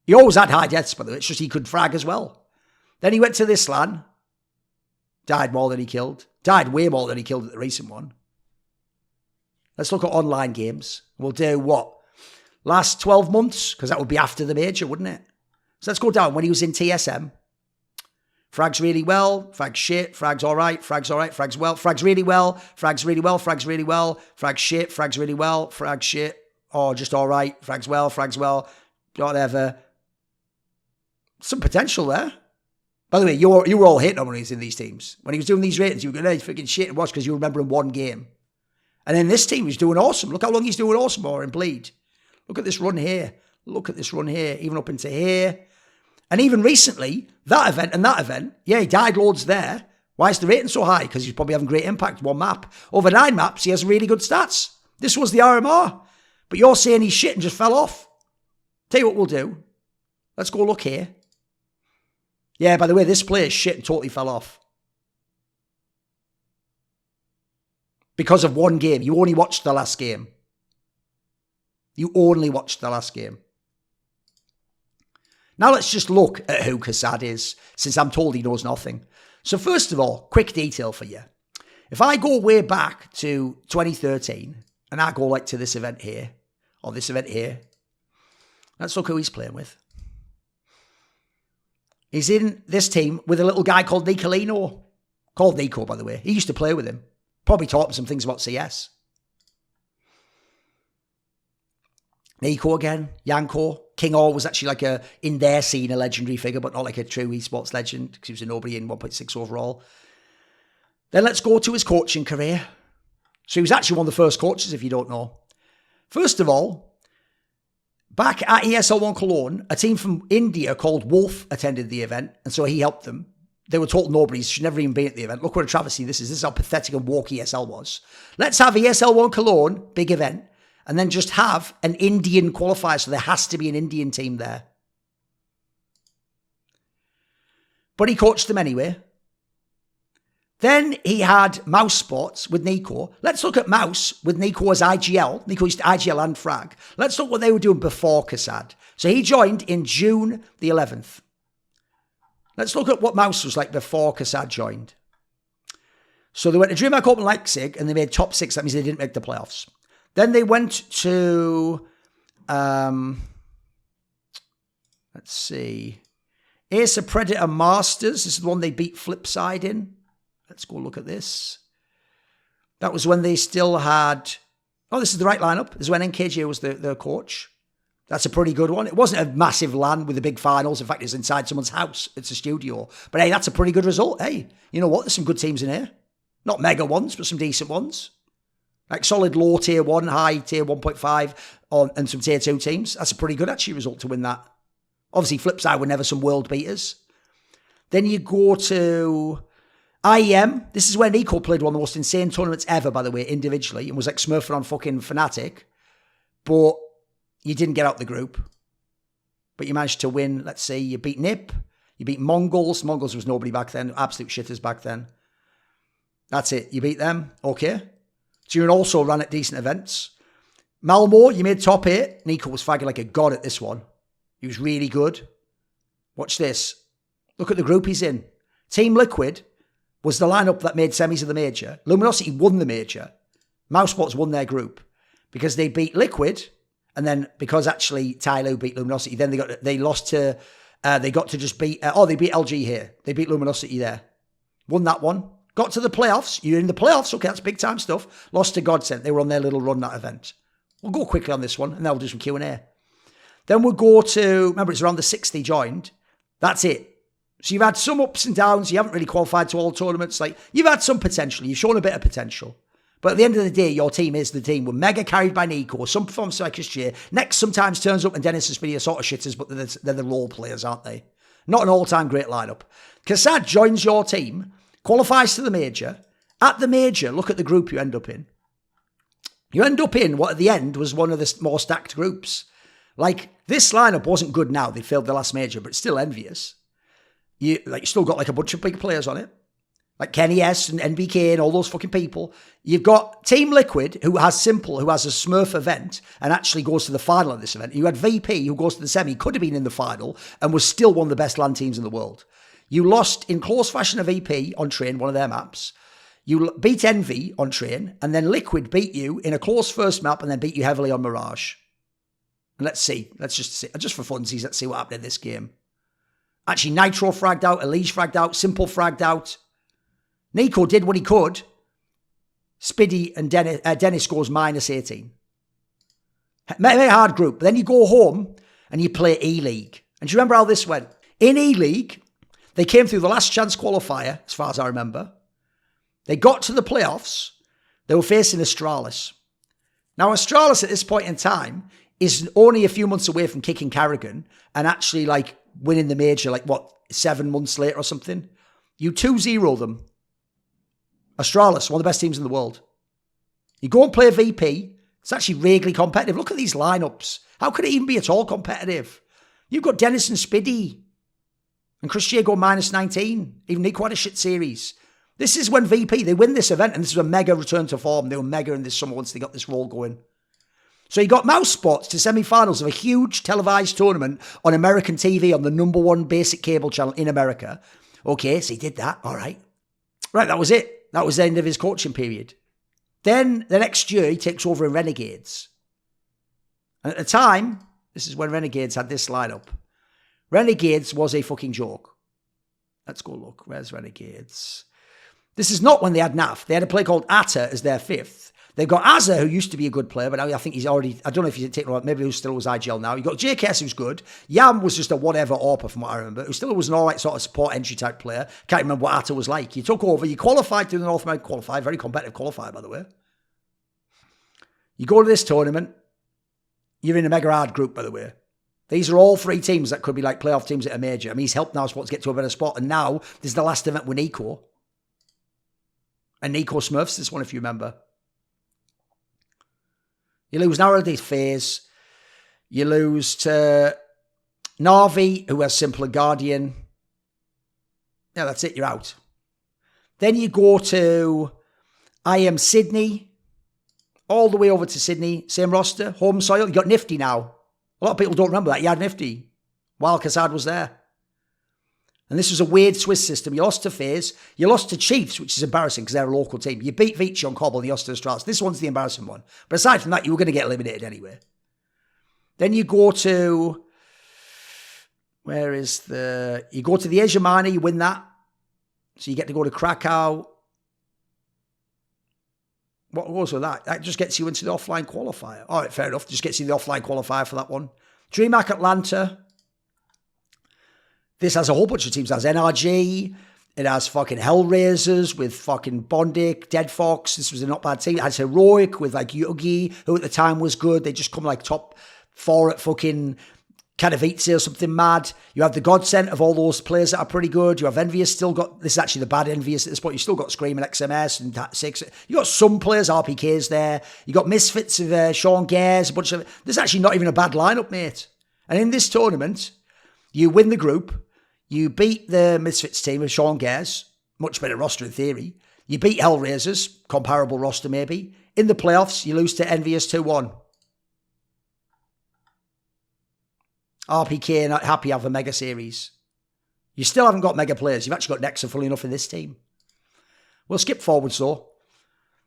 He always had high deaths, by the way. It's just he could frag as well. Then he went to this LAN. Died more than he killed. Died way more than he killed at the recent one. Let's look at online games. We'll do what? Last 12 months? Because that would be after the major, wouldn't it? So let's go down. When he was in TSM. Frags really well. Frags shit. Frags all right. Frags all right. Frags well. Frags really well. Frags really well. Frags really well. Frags shit. Frags really well. Frags shit. Oh, just all right. Frags well. Frags well. Whatever. Some potential there. By the way, you were all hating on when he was in these teams. When he was doing these ratings, you were going, freaking shit and watch because you remember in one game. And then this team, he's doing awesome. Look how long he's doing awesome or in Bleed. Look at this run here. Look at this run here. Even up into here. And even recently, that event and that event, yeah, he died loads there. Why is the rating so high? Because he's probably having great impact. One map. Over 9 maps, he has really good stats. This was the RMR. But you're saying he's shit and just fell off. Tell you what we'll do. Let's go look here. Yeah, by the way, this player is shit and totally fell off. Because of one game. You only watched the last game. You only watched the last game. Now let's just look at who Kassad is, since I'm told he knows nothing. So first of all, quick detail for you. If I go way back to 2013, and I go like to this event here, or this event here, let's look who he's playing with. He's in this team with a little guy called Nicolino. Called Nico, by the way. He used to play with him. Probably taught him some things about CS. Nico again, Yanko. King Or was actually like in their scene, a legendary figure, but not like a true esports legend, because he was a nobody in 1.6 overall. Then let's go to his coaching career. So he was actually one of the first coaches, if you don't know. First of all, back at ESL1 Cologne, a team from India called Wolf attended the event, and so he helped them. They were told nobodies should never even be at the event. Look what a travesty this is. This is how pathetic and woke ESL was. Let's have ESL1 Cologne, big event, and then just have an Indian qualifier, so there has to be an Indian team there. But he coached them anyway. Then he had Mouse Sports with Nico. Let's look at Mouse with Nico as IGL. Nico used to IGL and Frag. Let's look what they were doing before Kassad. So he joined in June the 11th. Let's look at what Mouse was like before Kassad joined. So they went to DreamHack Open Leipzig and they made top 6. That means they didn't make the playoffs. Then they went to, let's see, Ace of Predator Masters. This is the one they beat Flipside in. Let's go look at this. That was when they still had, oh, this is the right lineup. This is when NKJ was the coach. That's a pretty good one. It wasn't a massive LAN with the big finals. In fact, it's inside someone's house. It's a studio. But hey, that's a pretty good result. Hey, you know what? There's some good teams in here. Not mega ones, but some decent ones. Like solid low tier 1, high tier 1.5, and some tier 2 teams. That's a pretty good actually result to win that. Obviously, Flipside were never some world beaters. Then you go to IEM. This is where Nico played one of the most insane tournaments ever, by the way, individually, and was like smurfing on fucking Fnatic. But you didn't get out the group. But you managed to win, let's say, you beat NIP, you beat Mongols. Mongols was nobody back then, absolute shitters back then. That's it, you beat them, okay. Durin also ran at decent events. Malmo, you made top 8. Nico was fragging like a god at this one. He was really good. Watch this. Look at the group he's in. Team Liquid was the lineup that made semis of the major. Luminosity won the major. Mousebots won their group because they beat Liquid, and then because actually Tyloo beat Luminosity, then they got to just beat. They beat LG here. They beat Luminosity there. Won that one. Got to the playoffs. You're in the playoffs. Okay, that's big time stuff. Lost to Godsent. They were on their little run that event. We'll go quickly on this one, and then we'll do some Q&A. Then we'll go to, remember, it's around the 6th he joined. That's it. So you've had some ups and downs. You haven't really qualified to all tournaments. Like, you've had some potential. You've shown a bit of potential. But at the end of the day, your team is the team. We're mega carried by Nico. Some performance like Christian. Next sometimes turns up and Dennis and Speedy are sort of shitters, but they're the role players, aren't they? Not an all-time great lineup. Kassad joins your team, qualifies to the major. At the major, look at the group you end up in. You end up in what at the end was one of the more stacked groups. Like, this lineup wasn't good now. They failed the last major, but it's still envious. You still got like a bunch of big players on it. Like Kenny S and NBK and all those fucking people. You've got Team Liquid, who has Simple, who has a Smurf event and actually goes to the final of this event. You had VP, who goes to the semi, could have been in the final and was still one of the best LAN teams in the world. You lost in close fashion a VP on Train, one of their maps. You beat Envy on Train, and then Liquid beat you in a close first map and then beat you heavily on Mirage. And let's see. Let's just see. Just for funsies, let's see what happened in this game. Actually, Nitro fragged out, Elige fragged out, Simple fragged out. Nico did what he could. Spiddy and Dennis scores -18. Very hard group. But then you go home and you play E-League. And do you remember how this went? In E-League, they came through the last chance qualifier, as far as I remember. They got to the playoffs. They were facing Astralis. Now, Astralis at this point in time is only a few months away from kicking Carrigan and actually like winning the major, 7 months later or something. You 2-0 them. Astralis, one of the best teams in the world. You go and play VP. It's actually vaguely competitive. Look at these lineups. How could it even be at all competitive? You've got Dennis and Spiddy. And Christian go -19. Even Nico had a shit series. This is when VP, they win this event, and this is a mega return to form. They were mega in this summer once they got this roll going. So he got mouse spots to semi-finals of a huge televised tournament on American TV on the #1 basic cable channel in America. Okay, so he did that. All right. Right, that was it. That was the end of his coaching period. Then the next year, he takes over in Renegades. And at the time, this is when Renegades had this lineup. Renegades was a fucking joke. Let's go look. Where's Renegades? This is not when they had NAF. They had a player called Atta as their 5th. They've got Azza, who used to be a good player, but now I think he's already, I don't know if he's taken on, maybe he still was IGL now. You've got JKS, who's good. Yam was just a whatever AWPer from what I remember, who still was an alright sort of support entry type player. Can't remember what Atta was like. You took over, you qualified through the North American qualifier, very competitive qualifier, by the way. You go to this tournament, you're in a mega hard group, by the way. These are all 3 teams that could be like playoff teams at a major. I mean, he's helped now Sport to get to a better spot, and now this is the last event with Nico. And Nico Smurfs, this one, if you remember. You lose nowadays FaZe. You lose to Na'Vi, who has Simpler Guardian. Yeah, that's it. You're out. Then you go to IM Sydney. All the way over to Sydney. Same roster. Home soil. You got Nifty now. A lot of people don't remember that. You had Nifty while Kassad was there. And this was a weird Swiss system. You lost to FaZe. You lost to Chiefs, which is embarrassing because they're a local team. You beat Vici on Cobble and you lost to the Strauss. This one's the embarrassing one. But aside from that, you were going to get eliminated anyway. Then you go to... Where is the... You go to the Asia Minor. You win that. So you get to go to Krakow. What goes with that? That just gets you into the offline qualifier. All right, fair enough. Just gets you the offline qualifier for that one. DreamHack Atlanta. This has a whole bunch of teams. It has NRG. It has fucking Hellraisers with fucking Bondic, Dead Fox. This was a not bad team. It has Heroic with like Yugi, who at the time was good. They just come like top 4 at fucking Katowice or something mad. You have the godsend of all those players that are pretty good. You have Envious still got, this is actually the bad Envious at this point. You still got Scream and XMS and Six. You got some players, RPKs there. You got Misfits of Sean Gares, a bunch of, this is actually not even a bad lineup, mate. And in this tournament, you win the group. You beat the Misfits team of Sean Gares, much better roster in theory. You beat Hellraisers, comparable roster maybe. In the playoffs, you lose to Envious 2-1. RPK not happy have a mega series. You still haven't got mega players. You've actually got Nexa, fully enough, in this team. We'll skip forwards though.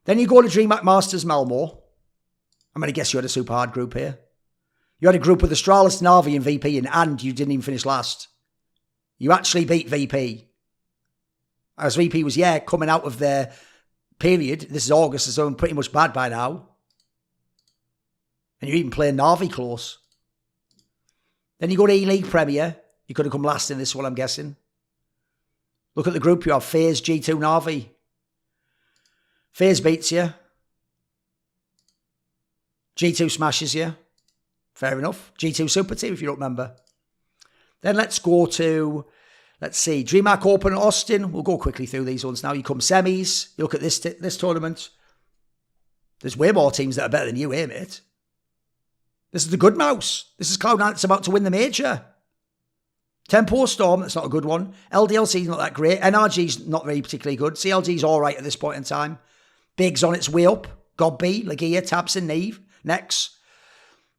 Then you go to DreamHack Masters Malmo. I'm going to guess you had a super hard group here. You had a group with Astralis, Na'Vi and VP, and you didn't even finish last. You actually beat VP. As VP was, coming out of their period. This is August, so I'm pretty much bad by now. And you're even playing Na'Vi close. Then you go to E-League Premier. You could have come last in this one, I'm guessing. Look at the group. You have FaZe, G2, Na'Vi. FaZe beats you. G2 smashes you. Fair enough. G2 Super Team, if you don't remember. Then let's go to, let's see, DreamHack Open Austin. We'll go quickly through these ones now. You come semis. You look at this tournament. There's way more teams that are better than you here, mate. This is the good mouse. This is Cloud9 that's about to win the major. Tempo Storm, that's not a good one. LDLC's not that great. NRG's not very particularly good. CLG's all right at this point in time. Big's on its way up. Godby, Lagia, Tabson, Neve. Next.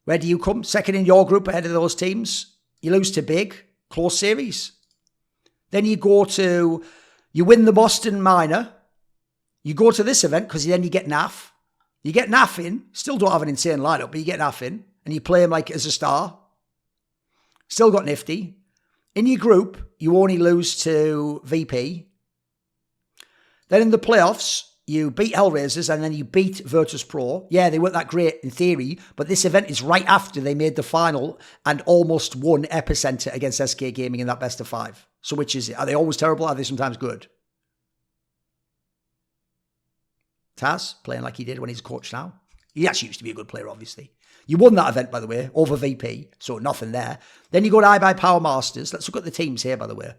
Where do you come? Second in your group ahead of those teams. You lose to Big. Close series. Then you go to, you win the Boston Minor. You go to this event because then you get NAF. You get NAF in. Still don't have an insane lineup, but you get NAF in. And you play him like as a star. Still got Nifty. In your group, you only lose to VP. Then in the playoffs, you beat Hellraisers and then you beat Virtus Pro. Yeah, they weren't that great in theory, but this event is right after they made the final and almost won Epicenter against SK Gaming in that best of 5. So which is it? Are they always terrible? Are they sometimes good? Taz, playing like he did when he's a coach now. He actually used to be a good player, obviously. You won that event, by the way, over VP, so nothing there. Then you go to iBuy Power Masters. Let's look at the teams here, by the way.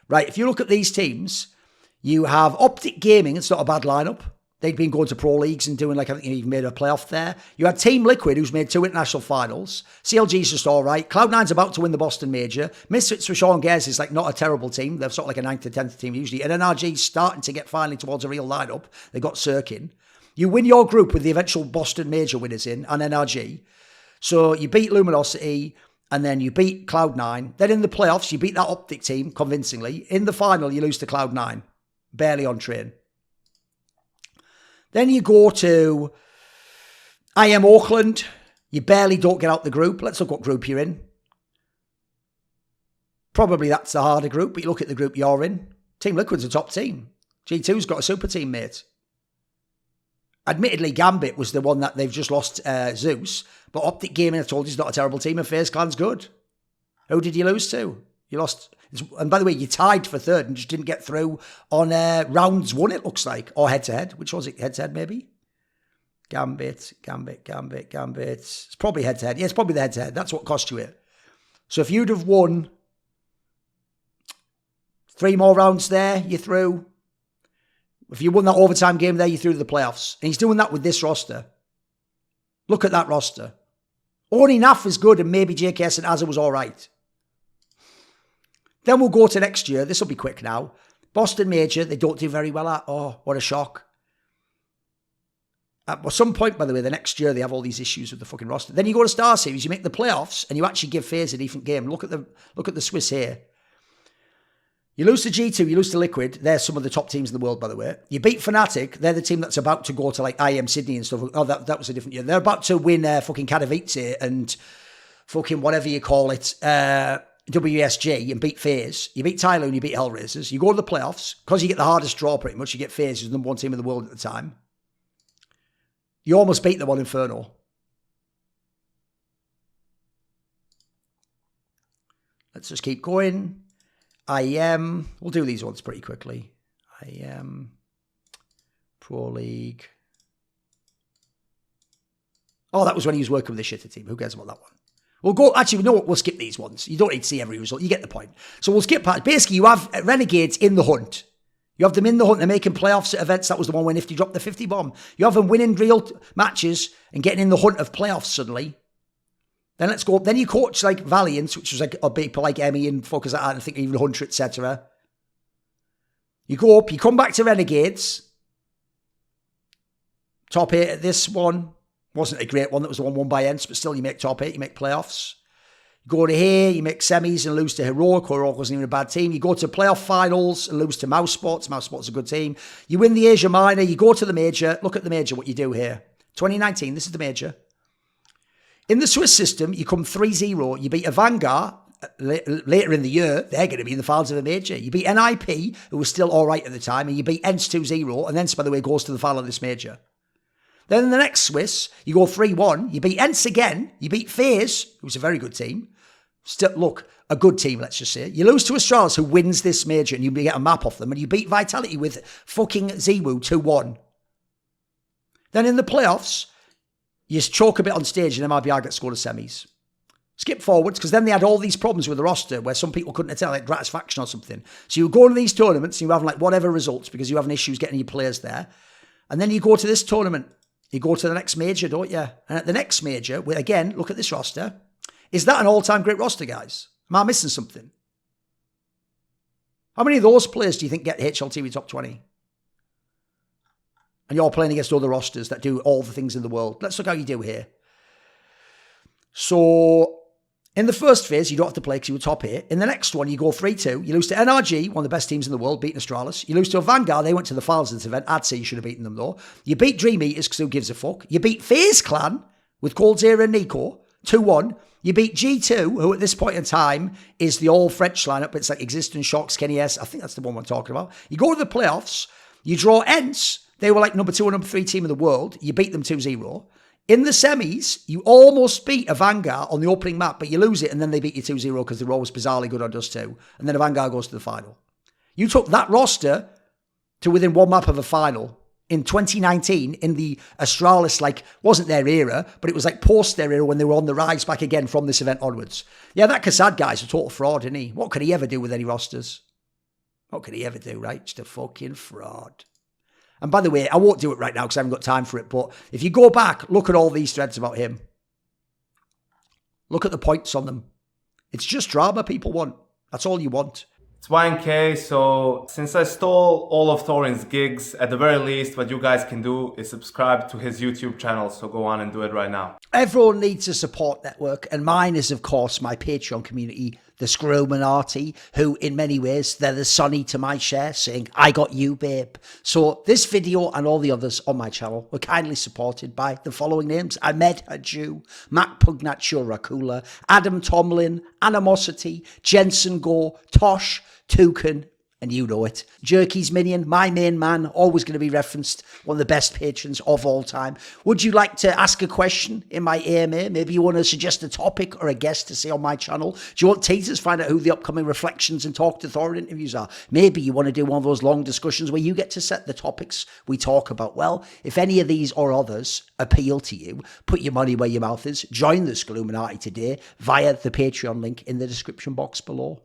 Right, if you look at these teams, you have Optic Gaming. It's not a bad lineup. They'd been going to pro leagues and doing like, I think you even made a playoff there. You had Team Liquid, who's made 2 international finals. CLG's just all right. Cloud9's about to win the Boston Major. Misfits for Sean Gares is like not a terrible team. They're sort of like a 9th to 10th team usually. And NRG's starting to get finally towards a real lineup. They got Sirkin. You win your group with the eventual Boston Major winners in and NRG. So you beat Luminosity and then you beat Cloud9. Then in the playoffs, you beat that Optic team convincingly. In the final, you lose to Cloud9. Barely on train. Then you go to IM Auckland. You barely don't get out the group. Let's look what group you're in. Probably that's the harder group, but you look at the group you're in. Team Liquid's a top team. G2's got a super team, mate. Admittedly, Gambit was the one that they've just lost Zeus, but Optic Gaming, I told you, is not a terrible team, and FaZe Clan's good. Who did you lose to? You lost, and by the way, you tied for third and just didn't get through on rounds one, it looks like, or head-to-head. Which was it? Head-to-head, maybe? Gambit. It's probably head-to-head. Yeah, it's probably the head-to-head. That's what cost you it. So if you'd have won 3 more rounds there, you're through. If you won that overtime game there, you're through to the playoffs. And he's doing that with this roster. Look at that roster. Only Naf is good and maybe JKS and Azza was all right. Then we'll go to next year. This will be quick now. Boston Major, they don't do very well at. Oh, what a shock. At some point, by the way, the next year, they have all these issues with the fucking roster. Then you go to Star Series, you make the playoffs, and you actually give FaZe a decent game. Look at the Swiss here. You lose to G2, you lose to Liquid. They're some of the top teams in the world, by the way. You beat Fnatic. They're the team that's about to go to like IM Sydney and stuff. Oh, that was a different year. They're about to win fucking Katowice and fucking whatever you call it, WSG, and beat FaZe. You beat Tyloo and you beat Hellraisers. You go to the playoffs. Because you get the hardest draw pretty much. You get FaZe, who's the number 1 team in the world at the time. You almost beat them on Inferno. Let's just keep going. IEM, we'll do these ones pretty quickly. IEM, Pro League. Oh, that was when he was working with the shitter team. Who cares about that one? We'll go, actually, no, we'll skip these ones. You don't need to see every result. You get the point. So we'll skip past. Basically, you have Renegades in the hunt. You have them in the hunt. They're making playoffs at events. That was the one when Nifty dropped the 50 bomb. You have them winning real matches and getting in the hunt of playoffs suddenly. Then let's go. Then you coach like Valiant, which was like a people like Emmy and fuckers like that, and I think even Hunter, etc. You go up, you come back to Renegades. Top 8 at this one. Wasn't a great one. That was the one won by Ents, but still you make top 8, you make playoffs. You go to here, you make semis and lose to Heroic. Heroic wasn't even a bad team. You go to playoff finals and lose to Mouse Spots. Mouse Spots is a good team. You win the Asia Minor. You go to the Major. Look at the Major, what you do here. 2019, this is the Major. In the Swiss system, you come 3-0. You beat a Vanguard later in the year. They're going to be in the finals of the Major. You beat NIP, who was still all right at the time, and you beat Ents 2-0. And Ents, by the way, goes to the final of this Major. Then in the next Swiss, you go 3-1. You beat Ents again. You beat FaZe, who's a very good team. Still, look, a good team, let's just say. You lose to Astralis, who wins this Major, and you get a map off them. And you beat Vitality with fucking Ziwu 2-1. Then in the playoffs, you choke a bit on stage and MRBR gets scored to semis. Skip forwards, because then they had all these problems with the roster where some people couldn't attend, like Gratisfaction or something. So you go to these tournaments and you have like whatever results because you're having issues getting your players there. And then you go to this tournament. You go to the next Major, don't you? And at the next Major, again, look at this roster. Is that an all-time great roster, guys? Am I missing something? How many of those players do you think get HLTV top 20? And you're playing against other rosters that do all the things in the world. Let's look how you do here. So, in the first phase, you don't have to play because you were top 8. In the next one, you go 3-2. You lose to NRG, one of the best teams in the world, beating Astralis. You lose to a Vanguard. They went to the finals of this event. I'd say you should have beaten them, though. You beat Dream Eaters because who gives a fuck? You beat FaZe Clan with Coldzera and Nico, 2-1. You beat G2, who at this point in time is the all-French lineup. It's like Existence, Shocks, Kenny S. I think that's the one we're talking about. You go to the playoffs. You draw Ents. They were like number 2 or number 3 team in the world. You beat them 2-0. In the semis, you almost beat a Vanguard on the opening map, but you lose it, and then they beat you 2-0 because they're always bizarrely good on Dust 2. And then a Vanguard goes to the final. You took that roster to within one map of a final in 2019 in the Astralis, like, wasn't their era, but it was like post their era when they were on the rise back again from this event onwards. Yeah, that Kassad guy's a total fraud, isn't he? What could he ever do with any rosters? What could he ever do, right? Just a fucking fraud. And by the way, I won't do it right now because I haven't got time for it. But if you go back, look at all these threads about him. Look at the points on them. It's just drama people want. That's all you want. It's YNK, so since I stole all of Thorin's gigs, at the very least, what you guys can do is subscribe to his YouTube channel, so go on and do it right now. Everyone needs a support network, and mine is, of course, my Patreon community, the Scrominati, who, in many ways, they're the Sonny to my Cher, saying, I got you, babe. So this video and all the others on my channel were kindly supported by the following names: Ahmed Hadjou, Mac Pugnatio Rajcula, Adam Tomlin, Animosity, Jensen Goh, Tosh, Tooorin, and you know it. Jerky's Minion, my main man, always going to be referenced, one of the best patrons of all time. Would you like to ask a question in my AMA? Maybe you want to suggest a topic or a guest to say on my channel? Do you want teasers? Find out who the upcoming Reflections and Talk to Thorin interviews are. Maybe you want to do one of those long discussions where you get to set the topics we talk about. Well, if any of these or others appeal to you, put your money where your mouth is. Join the Scluminati today via the Patreon link in the description box below.